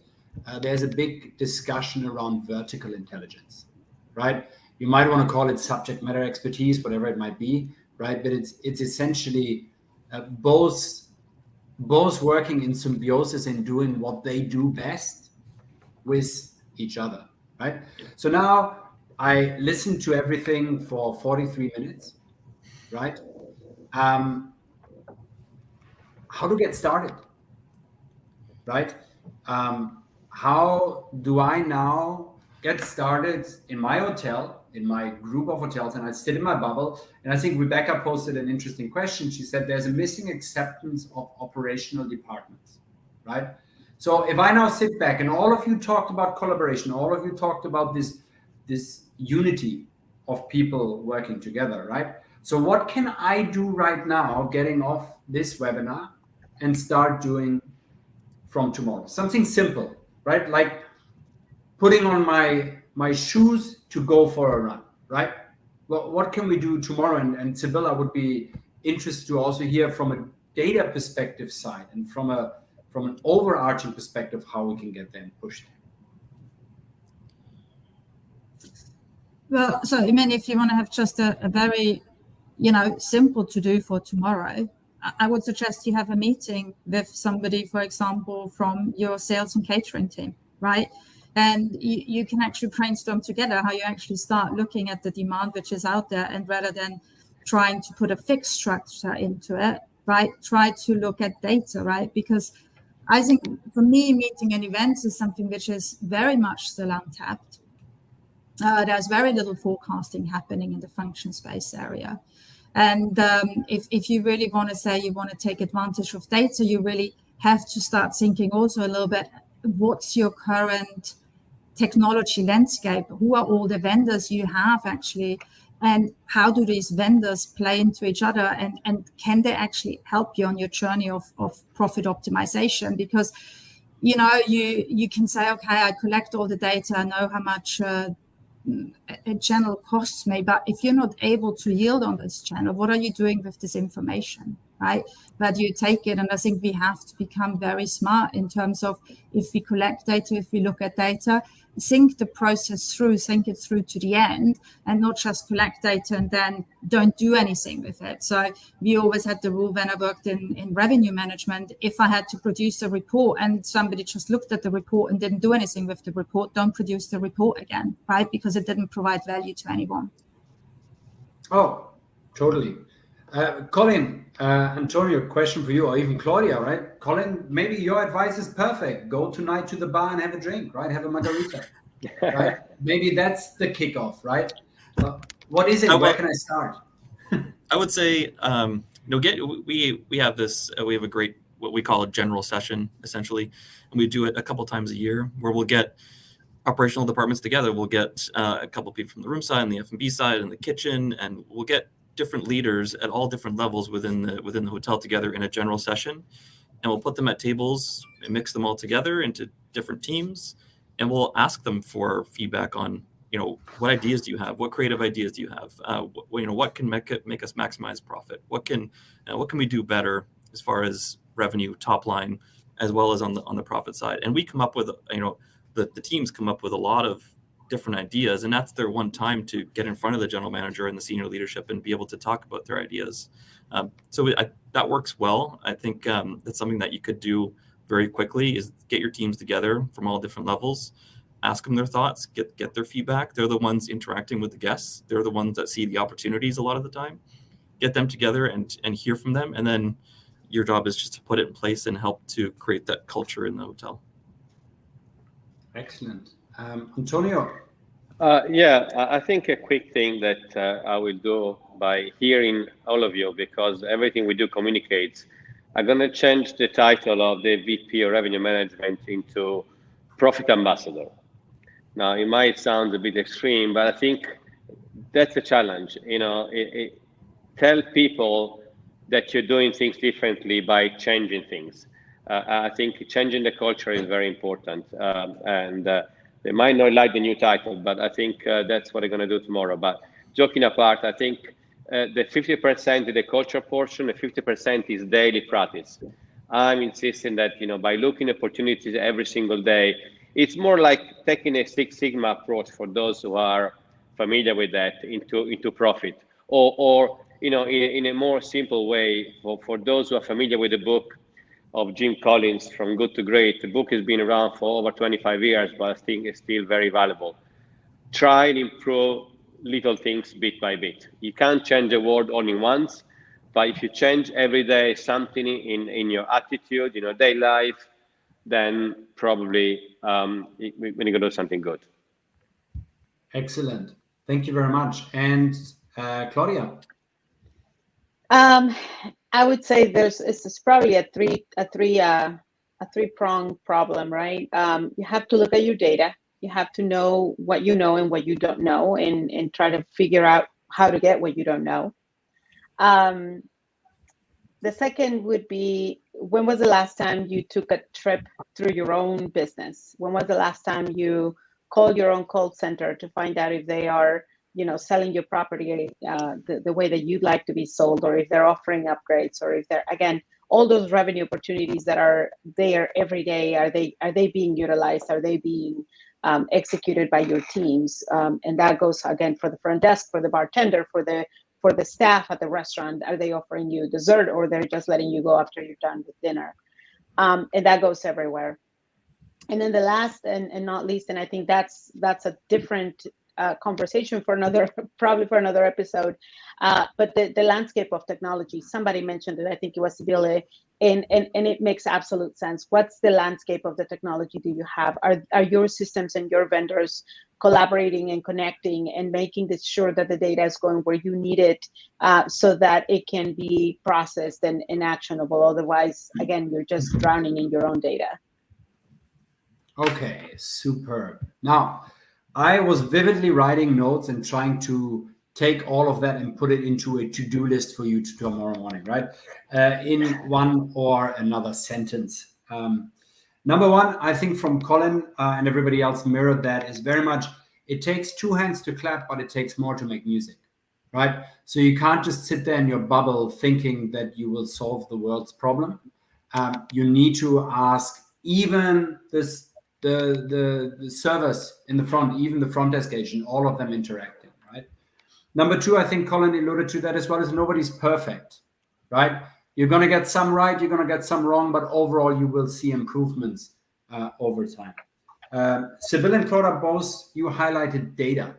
There's a big discussion around vertical intelligence, right? You might want to call it subject matter expertise, whatever it might be, right? But it's essentially both working in symbiosis and doing what they do best with each other, right? So now I listened to everything for 43 minutes, right? How to get started, right? How do I now get started in my hotel, in my group of hotels, and I sit in my bubble? And I think Rebecca posted an interesting question. She said there's a missing acceptance of operational departments, right? So if I now sit back, and all of you talked about collaboration, all of you talked about this unity of people working together, right? So what can I do right now, getting off this webinar, and start doing from tomorrow? Something simple, right? Like putting on my shoes to go for a run, right? Well, what can we do tomorrow? And Sibylla would be interested to also hear from a data perspective side and from an overarching perspective how we can get them pushed. Well, so I mean, if you want to have just a very, simple to do for tomorrow, I would suggest you have a meeting with somebody, for example, from your sales and catering team, right? And you can actually brainstorm together how you actually start looking at the demand which is out there, and rather than trying to put a fixed structure into it, right? Try to look at data, right? Because I think for me, meeting and events is something which is very much still untapped. There's very little forecasting happening in the function space area. And if you really want to say you want to take advantage of data, you really have to start thinking also a little bit, what's your current technology landscape? Who are all the vendors you have actually? And how do these vendors play into each other? And can they actually help you on your journey of profit optimization? Because, you can say, okay, I collect all the data, I know how much a channel costs me, but if you're not able to yield on this channel, what are you doing with this information, right? But you take it, and I think we have to become very smart in terms of, if we collect data, if we look at data, think the process through, think it through to the end, and not just collect data and then don't do anything with it. So we always had the rule when I worked in revenue management, if I had to produce a report and somebody just looked at the report and didn't do anything with the report, don't produce the report again, right? Because it didn't provide value to anyone. Oh, totally. Colin, Antonio, question for you, or even Claudia, right? Colin, maybe your advice is perfect. Go tonight to the bar and have a drink, right? Have a margarita, right? Maybe that's the kickoff, right? What is it? Where can I start? I would say, we have this. We have a great, what we call a general session, essentially, and we do it a couple times a year, where we'll get operational departments together. We'll get a couple people from the room side and the F&B side and the kitchen, and we'll get different leaders at all different levels within the hotel together in a general session, and we'll put them at tables and mix them all together into different teams, and we'll ask them for feedback on, what ideas do you have? What creative ideas do you have? What can make us maximize profit? What can we do better as far as revenue, top line, as well as on the profit side? And we come up with, the teams come up with a lot of different ideas, and that's their one time to get in front of the general manager and the senior leadership and be able to talk about their ideas. That works well. I think that's something that you could do very quickly, is get your teams together from all different levels, ask them their thoughts, get their feedback. They're the ones interacting with the guests. They're the ones that see the opportunities a lot of the time. Get them together and hear from them, and then your job is just to put it in place and help to create that culture in the hotel. Excellent. Antonio? I think a quick thing that I will do by hearing all of you, because everything we do communicates, I'm going to change the title of the VP of Revenue Management into Profit Ambassador. Now, it might sound a bit extreme, but I think that's a challenge. Tell people that you're doing things differently by changing things. I think changing the culture is very important, and they might not like the new title, but I think that's what they're going to do tomorrow. But joking apart, I think the 50% is the culture portion, the 50% is daily practice. I'm insisting that, by looking at opportunities every single day, it's more like taking a Six Sigma approach for those who are familiar with that into profit, or in a more simple way for those who are familiar with the book of Jim Collins, From Good to Great. The book has been around for over 25 years, but I think it's still very valuable. Try and improve little things bit by bit. You can't change the world only once, but if you change every day something in your attitude, in your daily life, then probably we're going to do something good. Excellent. Thank you very much. And Claudia? I would say it's probably a three-pronged problem, right? You have to look at your data. You have to know what you know and what you don't know, and try to figure out how to get what you don't know. The second would be, when was the last time you took a trip through your own business? When was the last time you called your own call center to find out if they are, selling your property the way that you'd like to be sold, or if they're offering upgrades, or if they're, again, all those revenue opportunities that are there every day, are they being utilized? Are they being executed by your teams? And that goes, again, for the front desk, for the bartender, for the staff at the restaurant. Are they offering you dessert, or they're just letting you go after you're done with dinner? And that goes everywhere. And then the last and not least, and I think that's a different conversation for probably for another episode, but the landscape of technology. Somebody mentioned it, I think it was Sibylle, and it makes absolute sense. What's the landscape of the technology do you have? Are your systems and your vendors collaborating and connecting and making sure that the data is going where you need it, so that it can be processed and actionable? Otherwise, again, you're just drowning in your own data. Okay, superb. Now, I was vividly writing notes and trying to take all of that and put it into a to-do list for you tomorrow morning, right? In one or another sentence. Number one, I think from Colin and everybody else mirrored that, is very much, it takes two hands to clap, but it takes more to make music, right? So you can't just sit there in your bubble thinking that you will solve the world's problem. You need to ask even the servers in the front, even the front desk agent, all of them interacting, right? Number two, I think Colin alluded to that as well, is nobody's perfect, right? You're going to get some right, you're going to get some wrong, but overall you will see improvements over time. Sibylle and Claudia, both you highlighted data,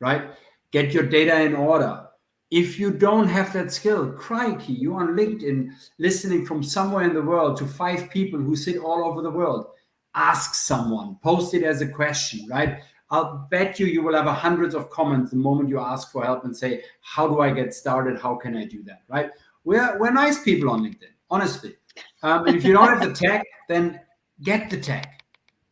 right? Get your data in order. If you don't have that skill, crikey, you're on LinkedIn listening from somewhere in the world to 5 people who sit all over the world. Ask someone, post it as a question, right? I'll bet you will have hundreds of comments the moment you ask for help and say, how do I get started? How can I do that, right? We're nice people on LinkedIn, honestly. And if you don't have the tech, then get the tech,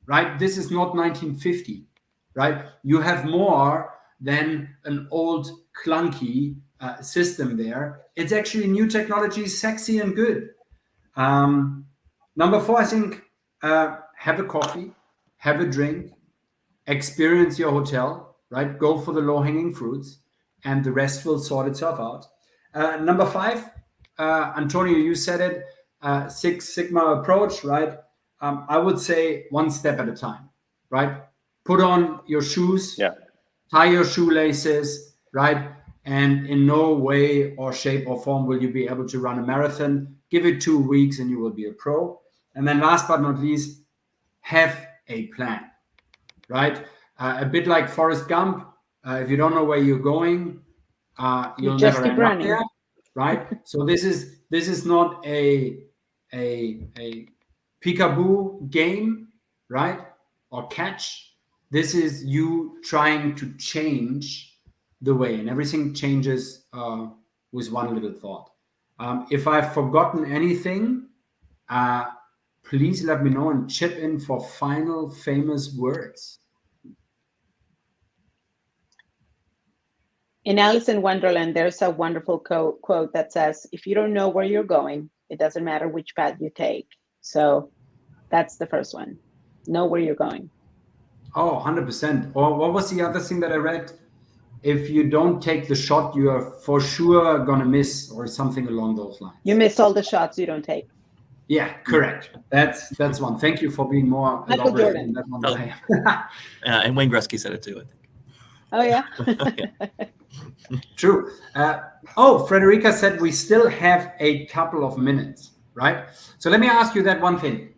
right? This is not 1950, right? You have more than an old clunky system there. It's actually new technology, sexy and good. Number 4, I think, have a coffee, have a drink, experience your hotel, right? Go for the low-hanging fruits, and the rest will sort itself out. Number 5, Antonio, you said it, Six Sigma approach, right? I would say one step at a time, right? Put on your shoes, tie your shoelaces, right? And in no way or shape or form will you be able to run a marathon. Give it 2 weeks and you will be a pro. And then last but not least, have a plan, right? A bit like Forrest Gump. If you don't know where you're going, you'll just never keep end running. up there, right? So this is not a peekaboo game, right? Or catch. This is you trying to change the way, and everything changes with one little thought. If I've forgotten anything, please let me know and chip in for final famous words. In Alice in Wonderland, there's a wonderful quote that says, if you don't know where you're going, it doesn't matter which path you take. So that's the first one. Know where you're going. Oh, 100%. Or what was the other thing that I read? If you don't take the shot, you are for sure going to miss, or something along those lines. You miss all the shots you don't take. Yeah, correct. That's one. Thank you for being more Michael elaborate Jordan. on that one than I am. And Wayne Gretzky said it too, I think. Oh, yeah? True. Frederica said we still have a couple of minutes, right? So let me ask you that one thing.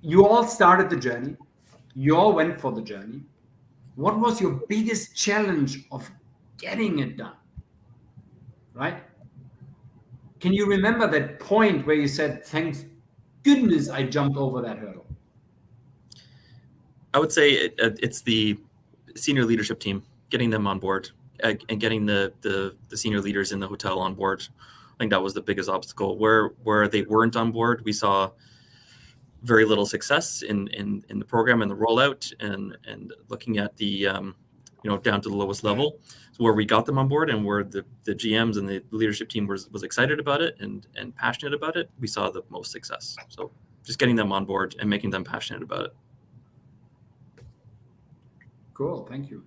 You all started the journey. You all went for the journey. What was your biggest challenge of getting it done, right? Can you remember that point where you said, thank goodness I jumped over that hurdle? I would say it's the senior leadership team, getting them on board and getting the senior leaders in the hotel on board. I think that was the biggest obstacle. Where they weren't on board, we saw very little success in the program and the rollout, and looking at the down to the lowest level. So where we got them on board and where the GMs and the leadership team was excited about it and passionate about it, we saw the most success. So just getting them on board and making them passionate about it. Cool, thank you.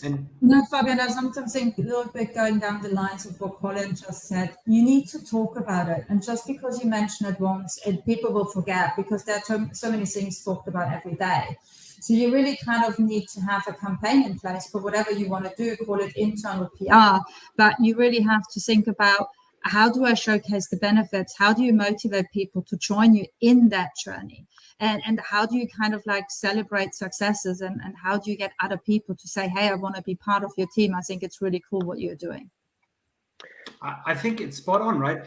And no, Fabian, I sometimes think a little bit going down the lines of what Colin just said. You need to talk about it, and just because you mention it once, people will forget, because there are so many things talked about every day. So you really kind of need to have a campaign in place for whatever you want to do, call it internal PR, but you really have to think about, how do I showcase the benefits? How do you motivate people to join you in that journey? And how do you kind of like celebrate successes, and how do you get other people to say, hey, I want to be part of your team? I think it's really cool what you're doing. I think it's spot on, right?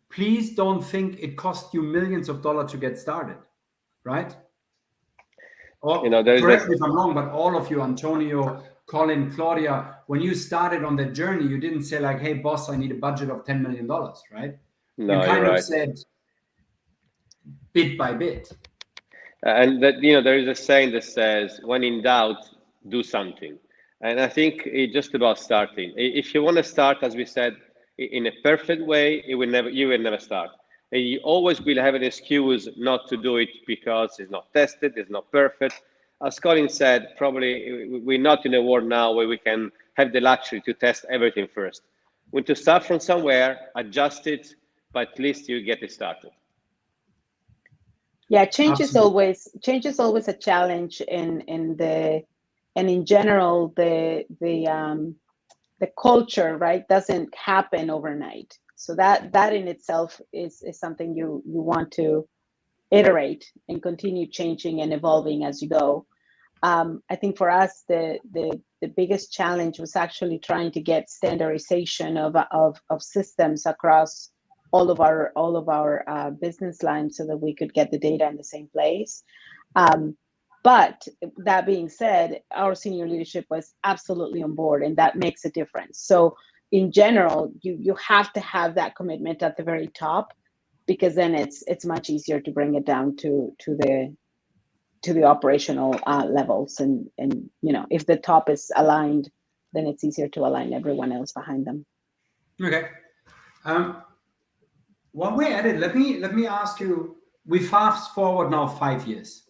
Please don't think it cost you millions of dollars to get started, right? Or, correct me if I'm wrong, but all of you, Antonio, Colin, Claudia, when you started on that journey, you didn't say like, hey, boss, I need a budget of $10 million, right? No, you kind of said bit by bit. And that, there is a saying that says, when in doubt, do something. And I think it's just about starting. If you want to start, as we said, in a perfect way, you will never start. And you always will have an excuse not to do it because it's not tested, it's not perfect. As Colin said, probably we're not in a world now where we can have the luxury to test everything first. We need to start from somewhere, adjust it, but at least you get it started. Yeah, change is always a challenge in general, the culture, right, doesn't happen overnight. So that in itself is something you want to iterate and continue changing and evolving as you go. I think for us, the biggest challenge was actually trying to get standardization of systems across all of our business lines so that we could get the data in the same place. But that being said, our senior leadership was absolutely on board, and that makes a difference. So in general, you have to have that commitment at the very top, because then it's much easier to bring it down to the operational levels. And if the top is aligned, then it's easier to align everyone else behind them. Okay. While we're at it, let me ask you. We fast forward now 5 years.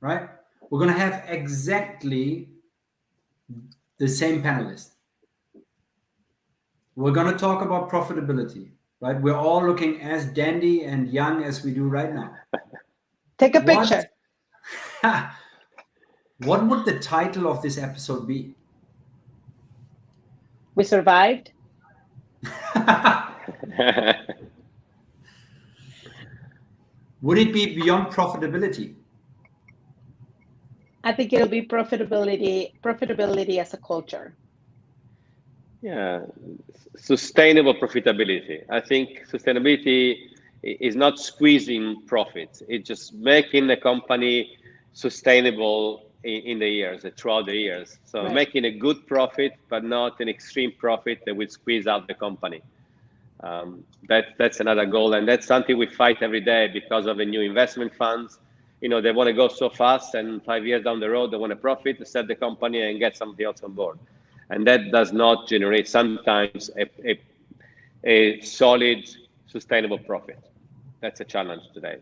Right? We're going to have exactly the same panelists. We're going to talk about profitability, right? We're all looking as dandy and young as we do right now. Take a picture. What would the title of this episode be? We survived. Would it be beyond profitability? I think it'll be profitability as a culture. Yeah, sustainable profitability. I think sustainability is not squeezing profits. It's just making the company sustainable in the years, throughout the years. So Right. Making a good profit, but not an extreme profit that will squeeze out the company. That's another goal, and that's something we fight every day because of the new investment funds. They want to go so fast, and 5 years down the road, they want to profit, sell the company, and get somebody else on board. And that does not generate sometimes a solid, sustainable profit. That's a challenge today.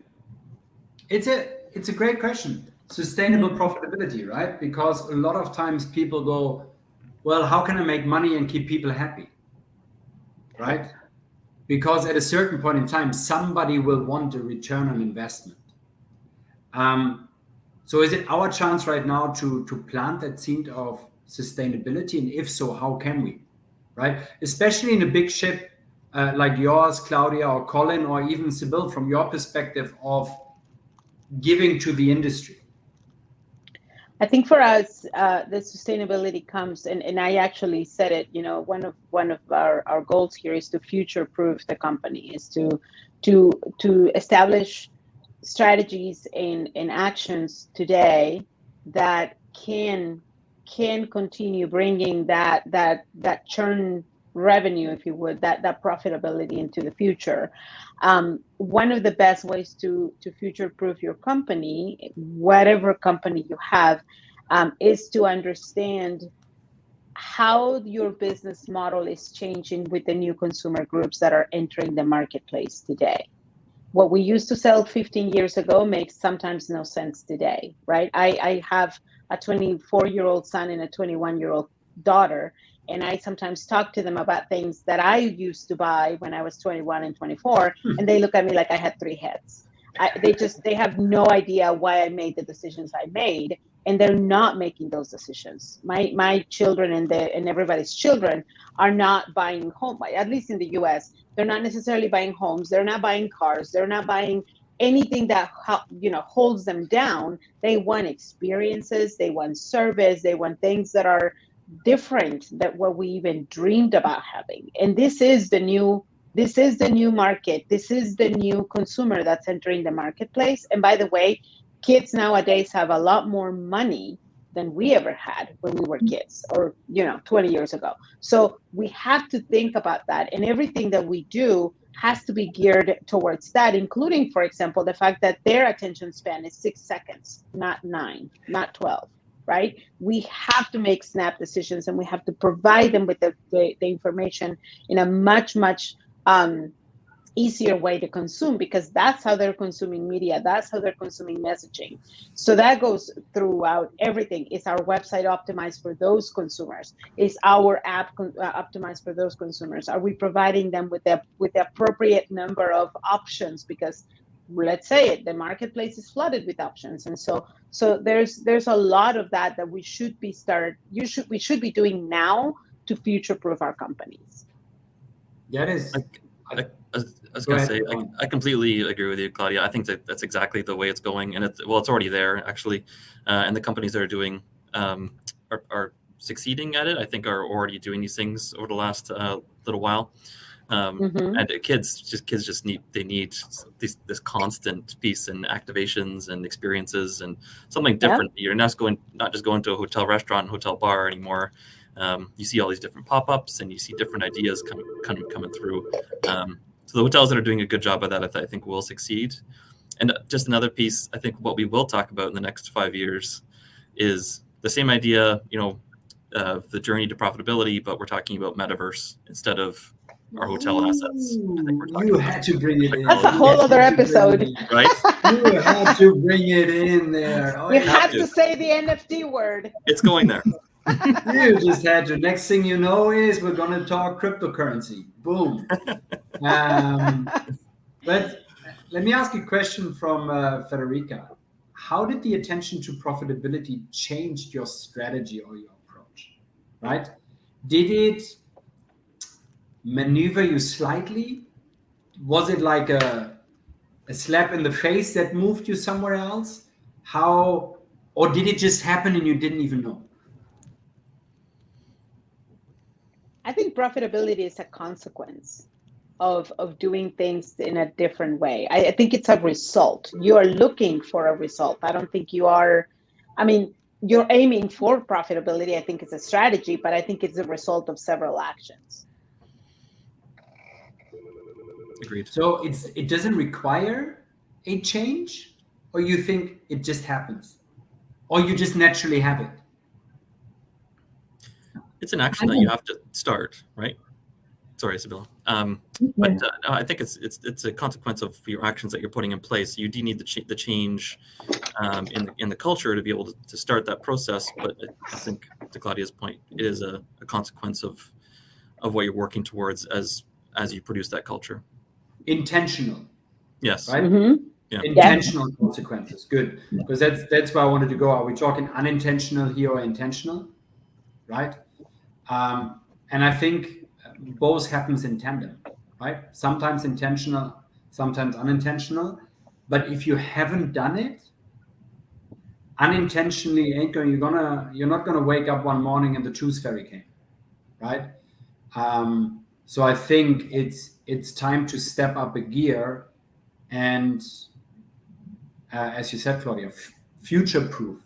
It's a great question. Sustainable profitability, right? Because a lot of times people go, well, how can I make money and keep people happy? Right? Because at a certain point in time, somebody will want a return on investment. So is it our chance right now to plant that seed of sustainability? And if so, how can we? Right? Especially in a big ship like yours, Claudia, or Colin, or even Sibyl, from your perspective of giving to the industry. I think for us, the sustainability comes, and I actually said it. One of our goals here is to future-proof the company, is to establish strategies and actions today that can continue bringing that churn revenue, if you would, that profitability into the future. One of the best ways to future-proof your company, whatever company you have, is to understand how your business model is changing with the new consumer groups that are entering the marketplace today. What we used to sell 15 years ago makes sometimes no sense today, right? I have a 24-year-old son and a 21-year-old daughter, and I sometimes talk to them about things that I used to buy when I was 21 and 24, and they look at me like I had three heads. They have no idea why I made the decisions I made, and they're not making those decisions. My children and everybody's children are not buying home, at least in the US. They're not necessarily buying homes. They're not buying cars. They're not buying anything that holds them down. They want experiences. They want service. They want things that are different than what we even dreamed about having. And this is the new market. This is the new consumer that's entering the marketplace. And by the way, kids nowadays have a lot more money than we ever had when we were kids, or 20 years ago. So we have to think about that, and everything that we do has to be geared towards that, including, for example, the fact that their attention span is 6 seconds, not 9, not 12, right? We have to make snap decisions, and we have to provide them with the information in a much easier way to consume, because that's how they're consuming media. That's how they're consuming messaging. So that goes throughout everything. Is our website optimized for those consumers? Is our app optimized for those consumers? Are we providing them with the appropriate number of options? Because let's say it, the marketplace is flooded with options, and so there's a lot of that we should be doing now to future-proof our companies. That is. I was going to say, I completely agree with you, Claudia. I think that's exactly the way it's going, and it's already there actually. And the companies that are doing are succeeding at it. I think are already doing these things over the last little while. And kids just need this constant piece and activations and experiences and something different. You're not just going to a hotel restaurant, hotel bar anymore. You see all these different pop-ups and you see different ideas coming through. So the hotels that are doing a good job of that, I think, will succeed. And just another piece, I think what we will talk about in the next 5 years is the same idea, the journey to profitability, but we're talking about metaverse instead of our hotel assets. I think we're talking You had to bring it in. That's a whole other episode. Right? You had to bring it in there. Oh, You yeah. had to say the NFT word. It's going there. You just had to. Next thing you know is we're going to talk cryptocurrency. Boom. But let me ask you a question from Federica. How did the attention to profitability change your strategy or your approach? Right? Did it maneuver you slightly? Was it like a slap in the face that moved you somewhere else? Or did it just happen and you didn't even know? I think profitability is a consequence of doing things in a different way. I think it's a result. You are looking for a result. I don't think you are, you're aiming for profitability. I think it's a strategy, but I think it's a result of several actions. Agreed. So it doesn't require a change, or you think it just happens, or you just naturally have it? It's an action that you have to start, right? Sorry, Isabella. But I think it's a consequence of your actions that you're putting in place. You do need the change in the culture to be able to start that process. But I think, to Claudia's point, it is a consequence of what you're working towards as you produce that culture. Intentional. Yes. Right? Yeah. Intentional consequences. Good. Because that's where I wanted to go. Are we talking unintentional here or intentional? Right? And I think both happens in tandem, right? Sometimes intentional, sometimes unintentional. But if you haven't done it, unintentionally you're not gonna wake up one morning and the tooth fairy came, right? So I think it's time to step up a gear and, as you said, Claudia, future-proof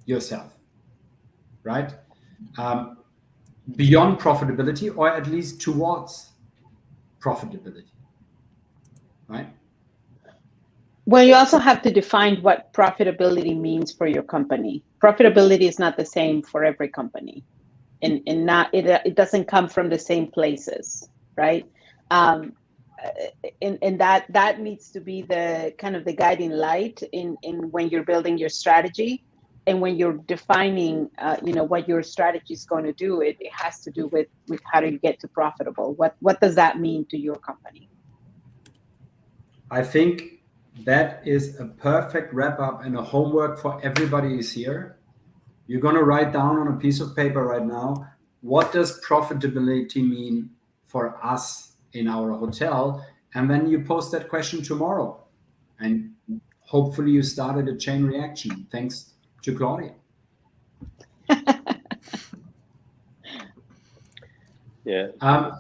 yourself, right? Beyond profitability, or at least towards profitability, right? Well, you also have to define what profitability means for your company. Profitability is not the same for every company, and it doesn't come from the same places, right? And that needs to be the kind of the guiding light in when you're building your strategy. And when you're defining, what your strategy is going to do, it has to do with how do you get to profitable? What does that mean to your company? I think that is a perfect wrap up and a homework for everybody who's here. You're going to write down on a piece of paper right now, what does profitability mean for us in our hotel? And then you post that question tomorrow. And hopefully you started a chain reaction. Thanks to Claudia. Yeah.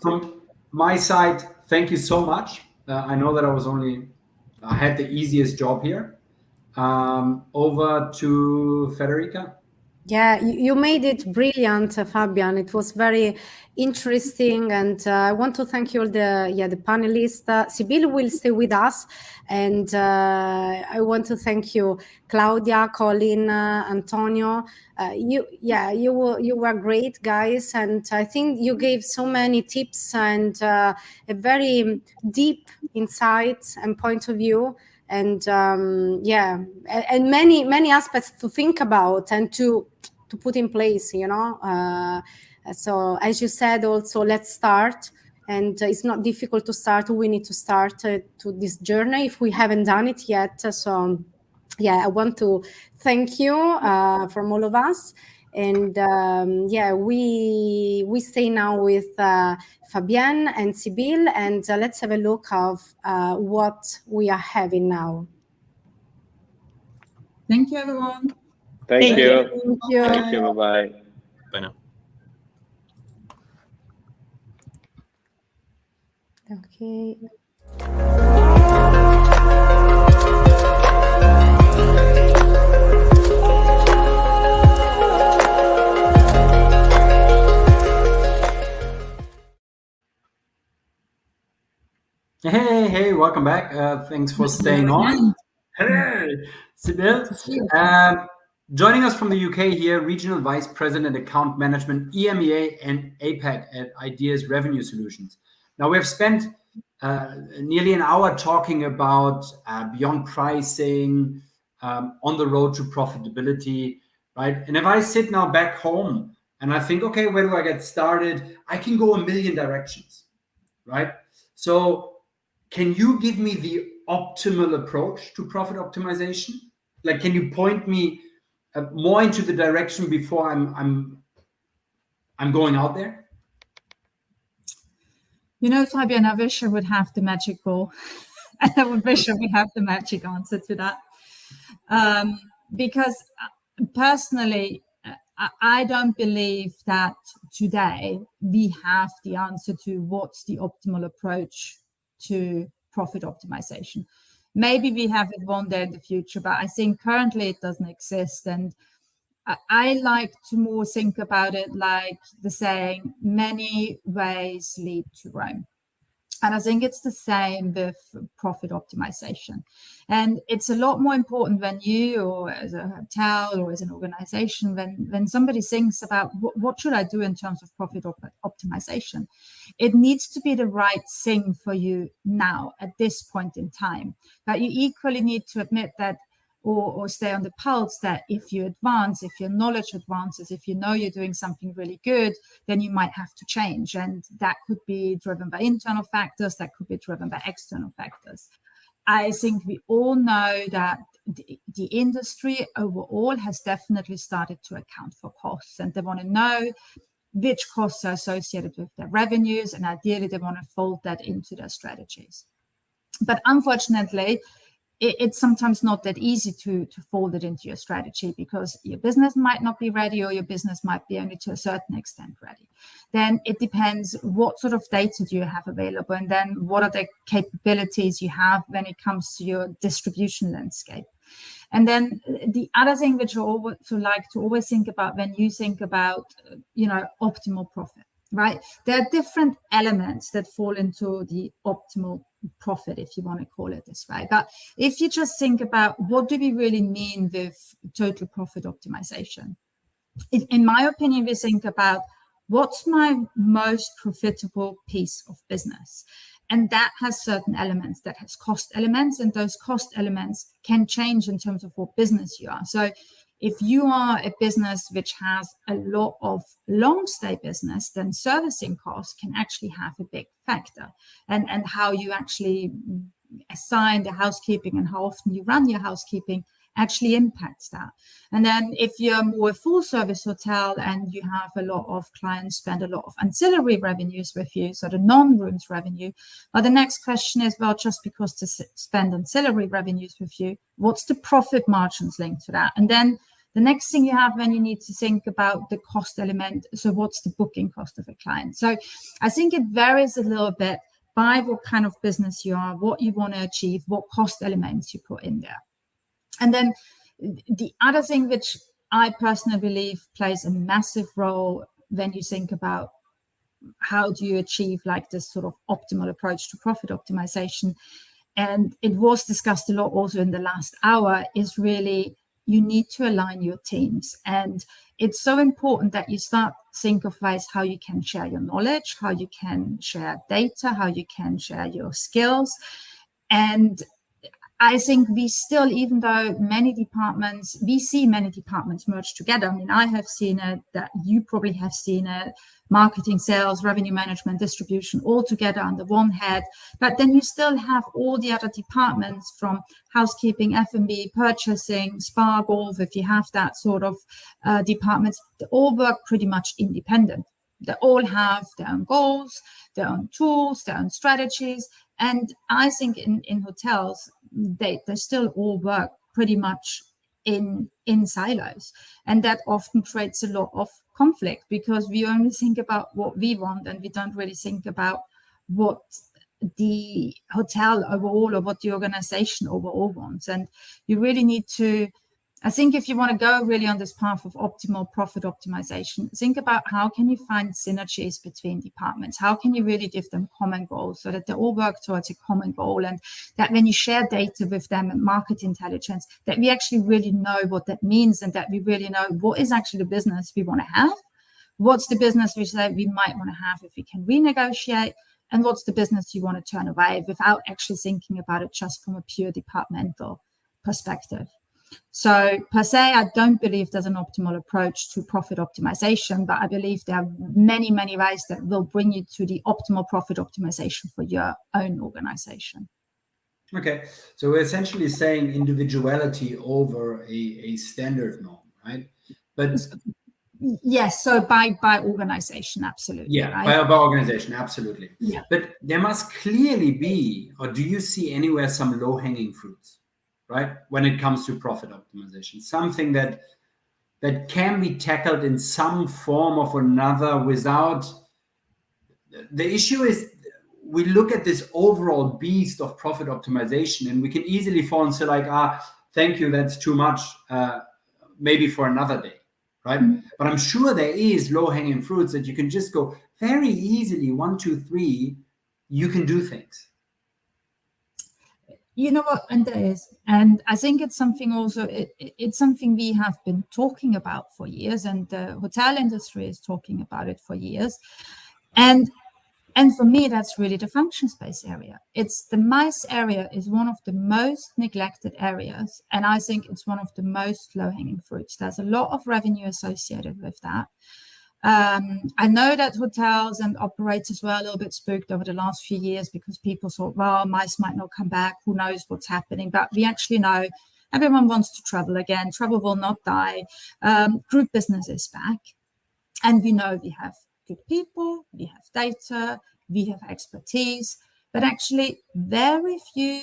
From my side, thank you so much. I know that I had the easiest job here. Over to Federica. Yeah, you made it brilliant, Fabian. It was very interesting, and I want to thank you all the panelists. Sibyl will stay with us, and I want to thank you, Claudia, Colin, Antonio. You were great, guys, and I think you gave so many tips and a very deep insights and point of view. And and many aspects to think about and to put in place, so as you said, also let's start, and it's not difficult to start. We need to start to this journey if we haven't done it yet. So I want to thank you from all of us. And we stay now with Fabienne and Sibyl, and let's have a look of what we are having now. Thank you, everyone. Thank you. Thank you. Thank you. Bye-bye. Bye now. Okay. Hey, welcome back. Thanks for staying on. Hey, Sibyl. Joining us from the UK here, Regional Vice President, Account Management, EMEA and APAC at Ideas Revenue Solutions. Now, we have spent nearly an hour talking about beyond pricing, on the road to profitability, right? And if I sit now back home and I think, okay, where do I get started? I can go a million directions, right? So can you give me the optimal approach to profit optimization? Like, can you point me more into the direction before I'm going out there? You know, Fabian, I wish I would have the magic ball. I would wish I would have the magic answer to that. Because personally, I don't believe that today we have the answer to what's the optimal approach to profit optimization. Maybe we have it one day in the future, but I think currently it doesn't exist. And I like to more think about it like the saying, many ways lead to Rome. And I think it's the same with profit optimization. And it's a lot more important when you, or as a hotel or as an organization, when somebody thinks about what should I do in terms of profit optimization, it needs to be the right thing for you now at this point in time. But you equally need to admit that or stay on the pulse that if you advance, if your knowledge advances, if you know you're doing something really good, then you might have to change. And that could be driven by internal factors, that could be driven by external factors. I think we all know that the industry overall has definitely started to account for costs, and they want to know which costs are associated with their revenues, and ideally they want to fold that into their strategies. But unfortunately, it's sometimes not that easy to fold it into your strategy, because your business might not be ready, or your business might be only to a certain extent ready. Then it depends what sort of data do you have available, and then what are the capabilities you have when it comes to your distribution landscape. And then the other thing which I also like to always think about when you think about, optimal profit, right? There are different elements that fall into the optimal profit, if you want to call it this way. But if you just think about what do we really mean with total profit optimization, in my opinion, we think about what's my most profitable piece of business. And that has certain elements, that has cost elements, and those cost elements can change in terms of what business you are. So if you are a business which has a lot of long stay business, then servicing costs can actually have a big factor. And how you actually assign the housekeeping and how often you run your housekeeping actually impacts that. And then if you're more a full service hotel and you have a lot of clients spend a lot of ancillary revenues with you, so the non-rooms revenue, well, the next question is, well, just because to spend ancillary revenues with you, what's the profit margins linked to that? And then the next thing you have when you need to think about the cost element, so what's the booking cost of a client? So I think it varies a little bit by what kind of business you are, what you want to achieve, what cost elements you put in there. And then the other thing which I personally believe plays a massive role when you think about how do you achieve like this sort of optimal approach to profit optimization, and it was discussed a lot also in the last hour, is really you need to align your teams. And it's so important that you start think of ways how you can share your knowledge, how you can share data, how you can share your skills. And I think we still, even though we see many departments merge together. I mean, I have seen it, that you probably have seen it, marketing, sales, revenue management, distribution, all together under one head. But then you still have all the other departments from housekeeping, F&B, purchasing, spa, golf, if you have that sort of departments, they all work pretty much independent. They all have their own goals, their own tools, their own strategies. And I think in hotels, they still all work pretty much in silos, and that often creates a lot of conflict because we only think about what we want and we don't really think about what the hotel overall or what the organization overall wants. And you really need to, I think, if you want to go really on this path of optimal profit optimization, think about how can you find synergies between departments? How can you really give them common goals so that they all work towards a common goal, and that when you share data with them and market intelligence, that we actually really know what that means, and that we really know what is actually the business we want to have, what's the business we say we might want to have if we can renegotiate, and what's the business you want to turn away without actually thinking about it just from a pure departmental perspective. So per se, I don't believe there's an optimal approach to profit optimization, but I believe there are many, many ways that will bring you to the optimal profit optimization for your own organization. Okay, so we're essentially saying individuality over a standard norm, right? But yes, so by organization, absolutely. Yeah, right? by organization, absolutely. Yeah. But there must clearly be, or do you see anywhere some low-hanging fruits, right? When it comes to profit optimization, something that can be tackled in some form of another without. The issue is we look at this overall beast of profit optimization and we can easily fall into like, thank you, that's too much, maybe for another day. Right? Mm-hmm. But I'm sure there is low-hanging fruits that you can just go very easily, 1, 2, 3, you can do things. You know what, and there is. And I think it's something also, it's something we have been talking about for years, and the hotel industry is talking about it for years. And for me, that's really the function space area. It's the MICE area is one of the most neglected areas. And I think it's one of the most low-hanging fruits. There's a lot of revenue associated with that. I know that hotels and operators were a little bit spooked over the last few years because people thought, well, MICE might not come back. Who knows what's happening? But we actually know everyone wants to travel again. Travel will not die. Group business is back. And we know we have good people, we have data, we have expertise, but actually very few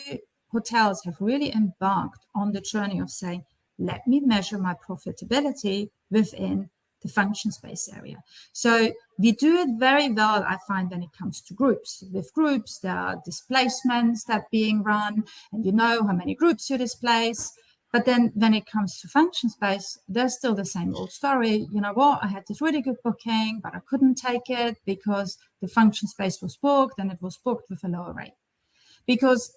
hotels have really embarked on the journey of saying, let me measure my profitability within the function space area. So we do it very well, I find, when it comes to groups. With groups, there are displacements that are being run, and you know how many groups you displace. But then when it comes to function space, there's still the same old story. You know what? I had this really good booking, but I couldn't take it because the function space was booked, and it was booked with a lower rate. Because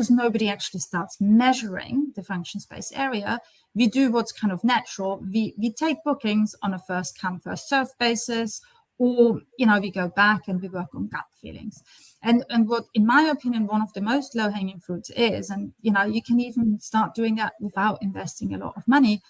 nobody actually starts measuring the function space area, we do what's kind of natural. We take bookings on a first come, first serve basis, or, you know, we go back and we work on gut feelings. And what, in my opinion, one of the most low-hanging fruits is, and, you know, you can even start doing that without investing a lot of money,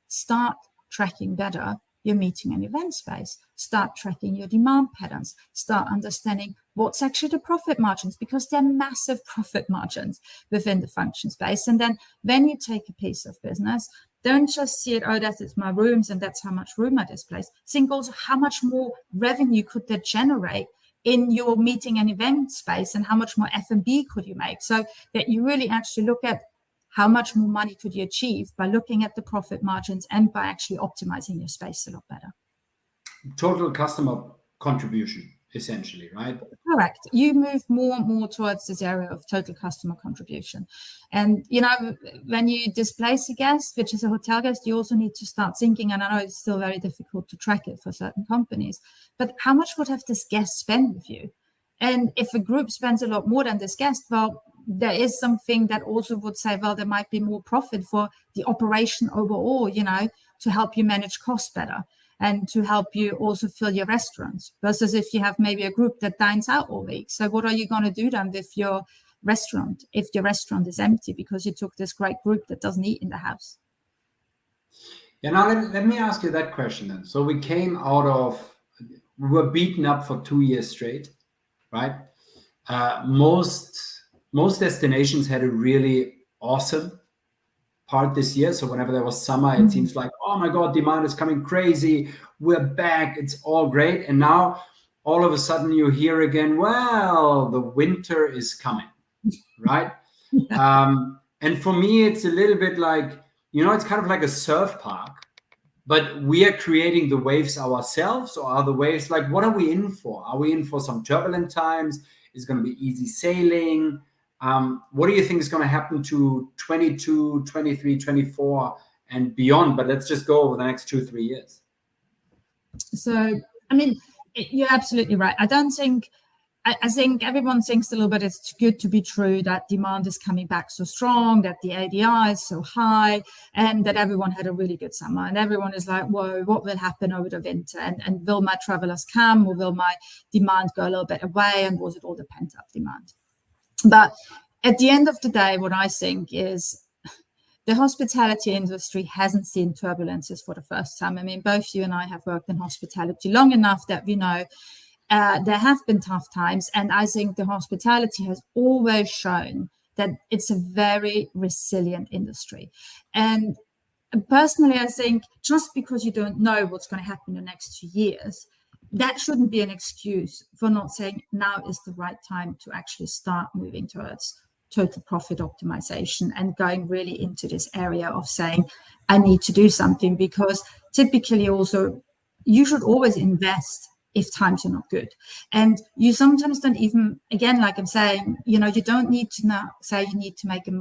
start tracking better your meeting and event space, start tracking your demand patterns, start understanding what's actually the profit margins, because they're massive profit margins within the function space. And then when you take a piece of business, don't just see it, oh, that's my rooms and that's how much room I displace. Think also how much more revenue could that generate in your meeting and event space, and how much more F&B could you make, so that you really actually look at how much more money could you achieve by looking at the profit margins and by actually optimizing your space a lot better. Total customer contribution, essentially, right? Correct. You move more and more towards this area of total customer contribution. And, you know, when you displace a guest, which is a hotel guest, you also need to start thinking, and I know it's still very difficult to track it for certain companies, but how much would have this guest spend with you? And if a group spends a lot more than this guest, well, there is something that also would say, well, there might be more profit for the operation overall, you know, to help you manage costs better and to help you also fill your restaurants, versus if you have maybe a group that dines out all week. So what are you going to do then with your restaurant if your restaurant is empty because you took this great group that doesn't eat in the house? Yeah, now let me ask you that question then. So we were beaten up for 2 years straight, right? Most destinations had a really awesome part this year. So whenever there was summer, it seems like, oh my God, demand is coming crazy. We're back. It's all great. And now all of a sudden you hear again, well, the winter is coming, right? And for me, it's a little bit like, it's kind of like a surf park, but we are creating the waves ourselves, or are the waves like, what are we in for? Are we in for some turbulent times? Is it going to be easy sailing? What do you think is going to happen to 22, 23, 24 and beyond? But let's just go over the next 2-3 years. So, I mean, you're absolutely right. I think everyone thinks a little bit it's too good to be true, that demand is coming back so strong, that the ADR is so high, and that everyone had a really good summer. And everyone is like, whoa, what will happen over the winter? And will my travelers come, or will my demand go a little bit away? And was it all the pent-up demand? But at the end of the day, what I think is the hospitality industry hasn't seen turbulences for the first time. I mean, both you and I have worked in hospitality long enough that we know there have been tough times. And I think the hospitality has always shown that it's a very resilient industry. And personally, I think just because you don't know what's going to happen in the next 2 years, that shouldn't be an excuse for not saying now is the right time to actually start moving towards total profit optimization and going really into this area of saying, I need to do something. Because typically also, you should always invest if times are not good. And you sometimes don't even, again, like I'm saying, you don't need to now say you need to make a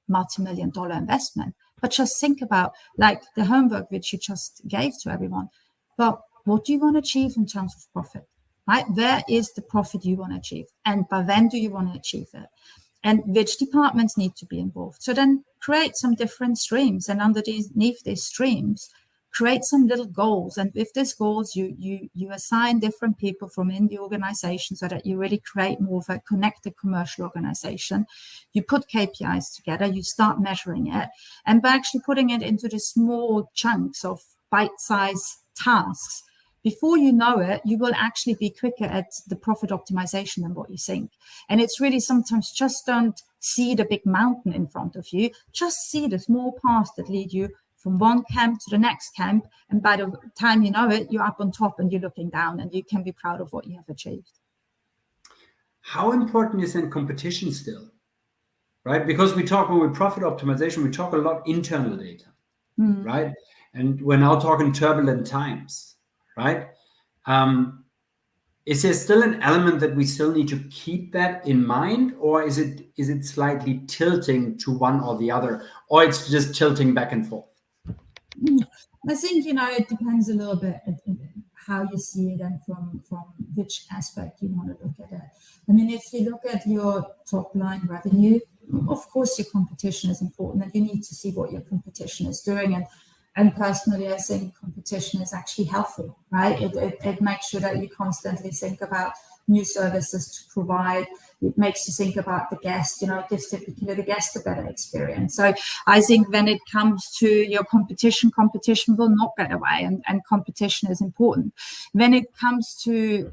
multi-million-dollar investment, but just think about like the homework which you just gave to everyone. But what do you want to achieve in terms of profit, right? Where is the profit you want to achieve? And by when do you want to achieve it? And which departments need to be involved? So then create some different streams, and underneath these streams, create some little goals. And with these goals, you assign different people from in the organization so that you really create more of a connected commercial organization. You put KPIs together, you start measuring it, and by actually putting it into the small chunks of bite-sized tasks, before you know it, you will actually be quicker at the profit optimization than what you think. And it's really sometimes just don't see the big mountain in front of you, just see the small paths that lead you from one camp to the next camp. And by the time you know it, you're up on top and you're looking down, and you can be proud of what you have achieved. How important is then competition still, right? Because when we profit optimization, we talk a lot internal data, right? And we're now talking turbulent times. Right? Is there still an element that we still need to keep that in mind, or is it slightly tilting to one or the other, or it's just tilting back and forth? I think it depends a little bit how you see it and from which aspect you want to look at it. I mean, if you look at your top line revenue, of course your competition is important, and you need to see what your competition is doing. And personally, I think competition is actually helpful, right? It makes sure that you constantly think about new services to provide. It makes you think about the guest, it gives typically the guest a better experience. So I think when it comes to your competition will not get away, and competition is important. When it comes to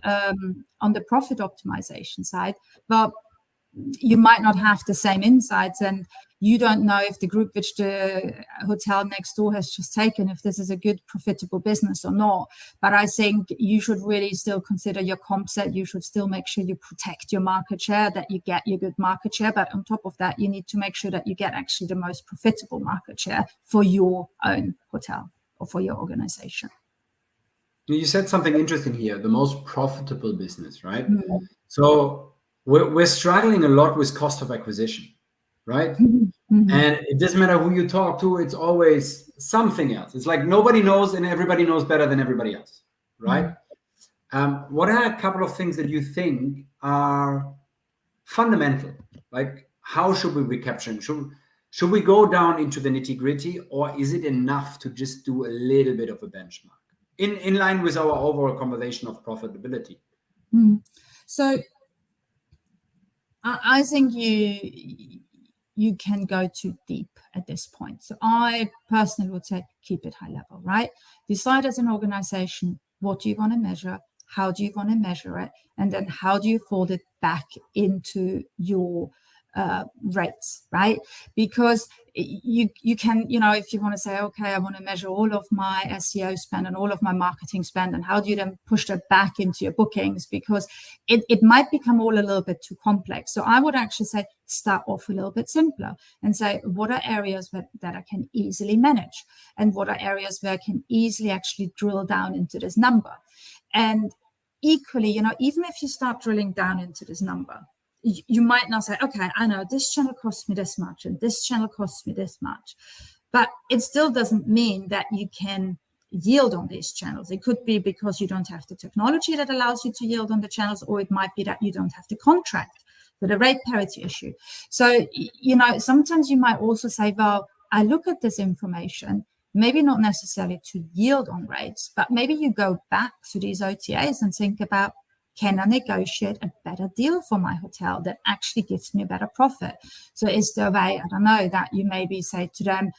on the profit optimization side, well, you might not have the same insights, and you don't know if the group which the hotel next door has just taken, if this is a good profitable business or not. But I think you should really still consider your comp set. You should still make sure you protect your market share, that you get your good market share. But on top of that, you need to make sure that you get actually the most profitable market share for your own hotel or for your organization. You said something interesting here, the most profitable business, right? So we're struggling a lot with cost of acquisition, right? And it doesn't matter who you talk to, it's always something else. It's like nobody knows and everybody knows better than everybody else, right? What are a couple of things that you think are fundamental? Like, how should we be capturing? Should we go down into the nitty-gritty, or is it enough to just do a little bit of a benchmark in line with our overall conversation of profitability? So I think you can go too deep at this point. So I personally would say keep it high level, right? Decide as an organization, what do you want to measure? How do you want to measure it? And then how do you fold it back into your rates, right? Because you can, if you want to say, okay, I want to measure all of my SEO spend and all of my marketing spend, and how do you then push that back into your bookings? Because it might become all a little bit too complex. So I would actually say start off a little bit simpler and say, what are areas that I can easily manage? And what are areas where I can easily actually drill down into this number? And equally, even if you start drilling down into this number, you might not say, okay, I know this channel costs me this much and this channel costs me this much, but it still doesn't mean that you can yield on these channels. It could be because you don't have the technology that allows you to yield on the channels, or it might be that you don't have the contract for the rate parity issue. So, sometimes you might also say, well, I look at this information, maybe not necessarily to yield on rates, but maybe you go back to these OTAs and think about, can I negotiate a better deal for my hotel that actually gives me a better profit? So is there a way, I don't know, that you maybe say to them,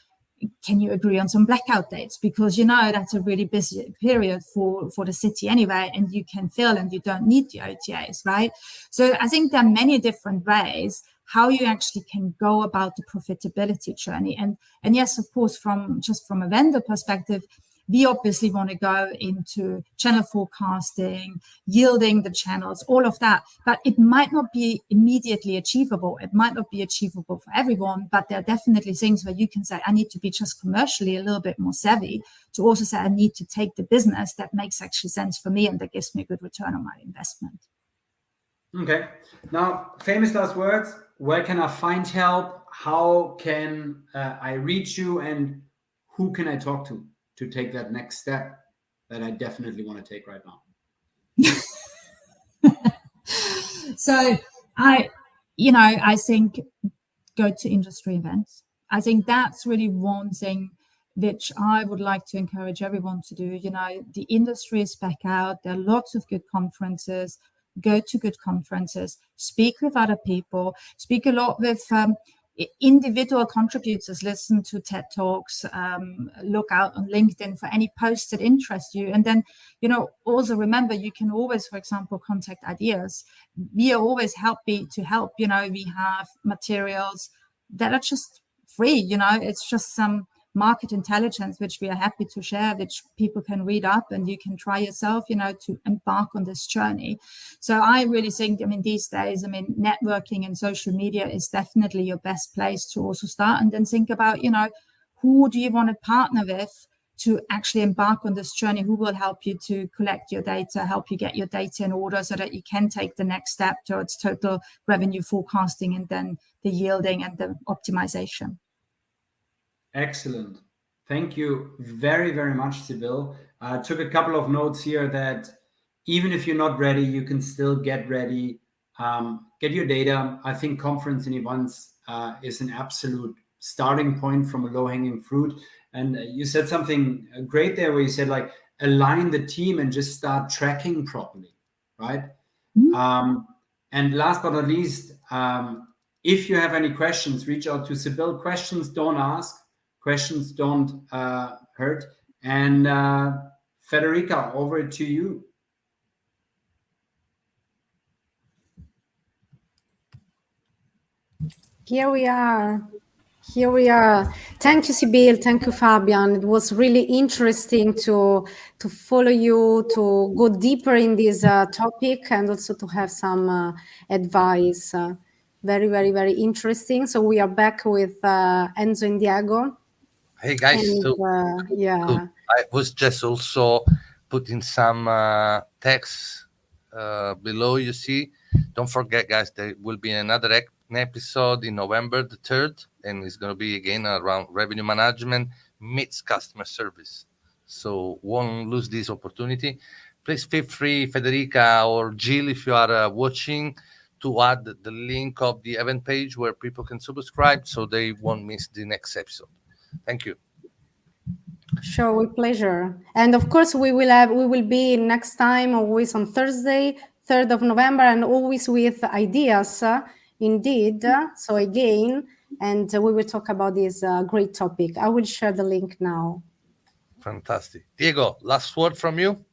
can you agree on some blackout dates? Because that's a really busy period for the city anyway, and you can fill and you don't need the OTAs, right? So I think there are many different ways how you actually can go about the profitability journey. And yes, of course, from a vendor perspective, we obviously want to go into channel forecasting, yielding the channels, all of that. But it might not be immediately achievable. It might not be achievable for everyone, but there are definitely things where you can say, I need to be just commercially a little bit more savvy to also say, I need to take the business that makes actually sense for me and that gives me a good return on my investment. Okay. Now, famous last words. Where can I find help? How can I reach you? And who can I talk to take that next step that I definitely want to take right now? So I think go to industry events. I think that's really one thing which I would like to encourage everyone to do. The industry is back out. There are lots of good conferences. Go to good conferences, speak with other people, speak a lot with individual contributors, listen to TED Talks, look out on LinkedIn for any posts that interest you. And then, also remember, you can always, for example, contact ideas. We are always happy to help. We have materials that are just free. It's just some market intelligence, which we are happy to share, which people can read up and you can try yourself, to embark on this journey. So I really think, these days, networking and social media is definitely your best place to also start, and then think about, who do you want to partner with to actually embark on this journey? Who will help you to collect your data, help you get your data in order so that you can take the next step towards total revenue forecasting and then the yielding and the optimization. Excellent. Thank you very, very much, Sibyl. I took a couple of notes here that even if you're not ready, you can still get ready, get your data. I think conference and events is an absolute starting point from a low-hanging fruit. And you said something great there where you said, like, align the team and just start tracking properly, right? Mm-hmm. And last but not least, if you have any questions, reach out to Sibyl. Questions don't ask. Questions don't hurt. And Federica, over to you. Here we are. Thank you, Sibyl. Thank you, Fabian. It was really interesting to follow you, to go deeper in this topic, and also to have some advice. Very, very, very interesting. So we are back with Enzo and Diego. Hey guys, and, yeah, I was just also putting some text below. You see, don't forget, guys, there will be another episode in November the 3rd, and it's going to be again around revenue management meets customer service. So won't lose this opportunity. Please feel free, Federica or Jill, if you are watching, to add the link of the event page where people can subscribe so they won't miss the next episode. Thank you. Sure, with pleasure. And of course, we will be next time always on Thursday, 3rd of November, and always with ideas, indeed. So again, and we will talk about this great topic. I will share the link now. Fantastic. Diego, last word from you.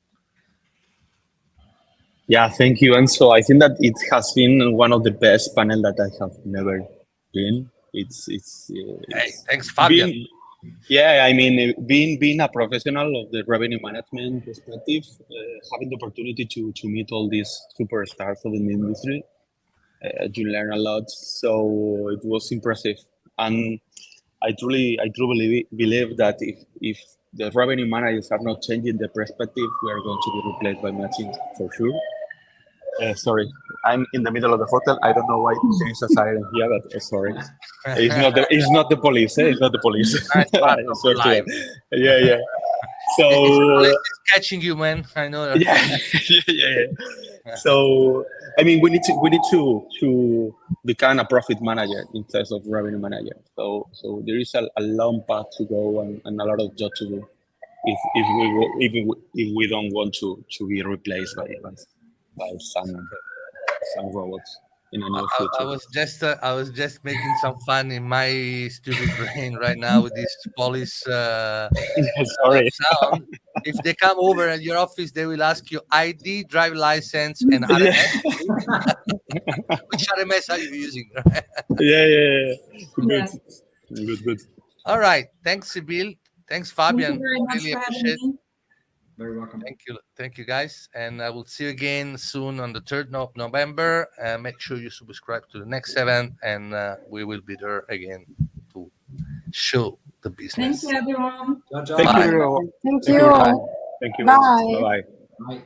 Yeah, thank you. And so I think that it has been one of the best panel that I have never been. Hey, thanks, Fabian. Yeah, I mean, being a professional of the revenue management perspective, having the opportunity to meet all these superstars of the industry, you learn a lot. So it was impressive, and I truly believe that if the revenue managers are not changing the perspective, we are going to be replaced by machines for sure. Sorry, I'm in the middle of the hotel. I don't know why there is a siren here, but sorry. It's not the police. It's not the police. Nice part I of swear to life. God. Yeah. So Police is catching you, man. I know that. yeah. So I mean, we need to become a profit manager instead of revenue manager. So there is a long path to go and a lot of job to do if we don't want to be replaced by some robots in a near future. I was just making some fun in my stupid brain right now with this police Sorry. sound. If they come over at your office, they will ask you ID, drive license, and RMS. Which RMS are you using? Yeah. Yeah. Good. All right. Thanks, Sibyl. Thanks, Fabian. Thank you very much Really for having appreciate it. me. Very welcome. Thank you, guys, and I will see you again soon on the 3rd of November. Make sure you subscribe to the next 7, and we will be there again to show the business. Thank you, everyone. Ciao, ciao. Thank Bye. you. Thank Thank you. you. Thank you. Bye. Bye. Bye.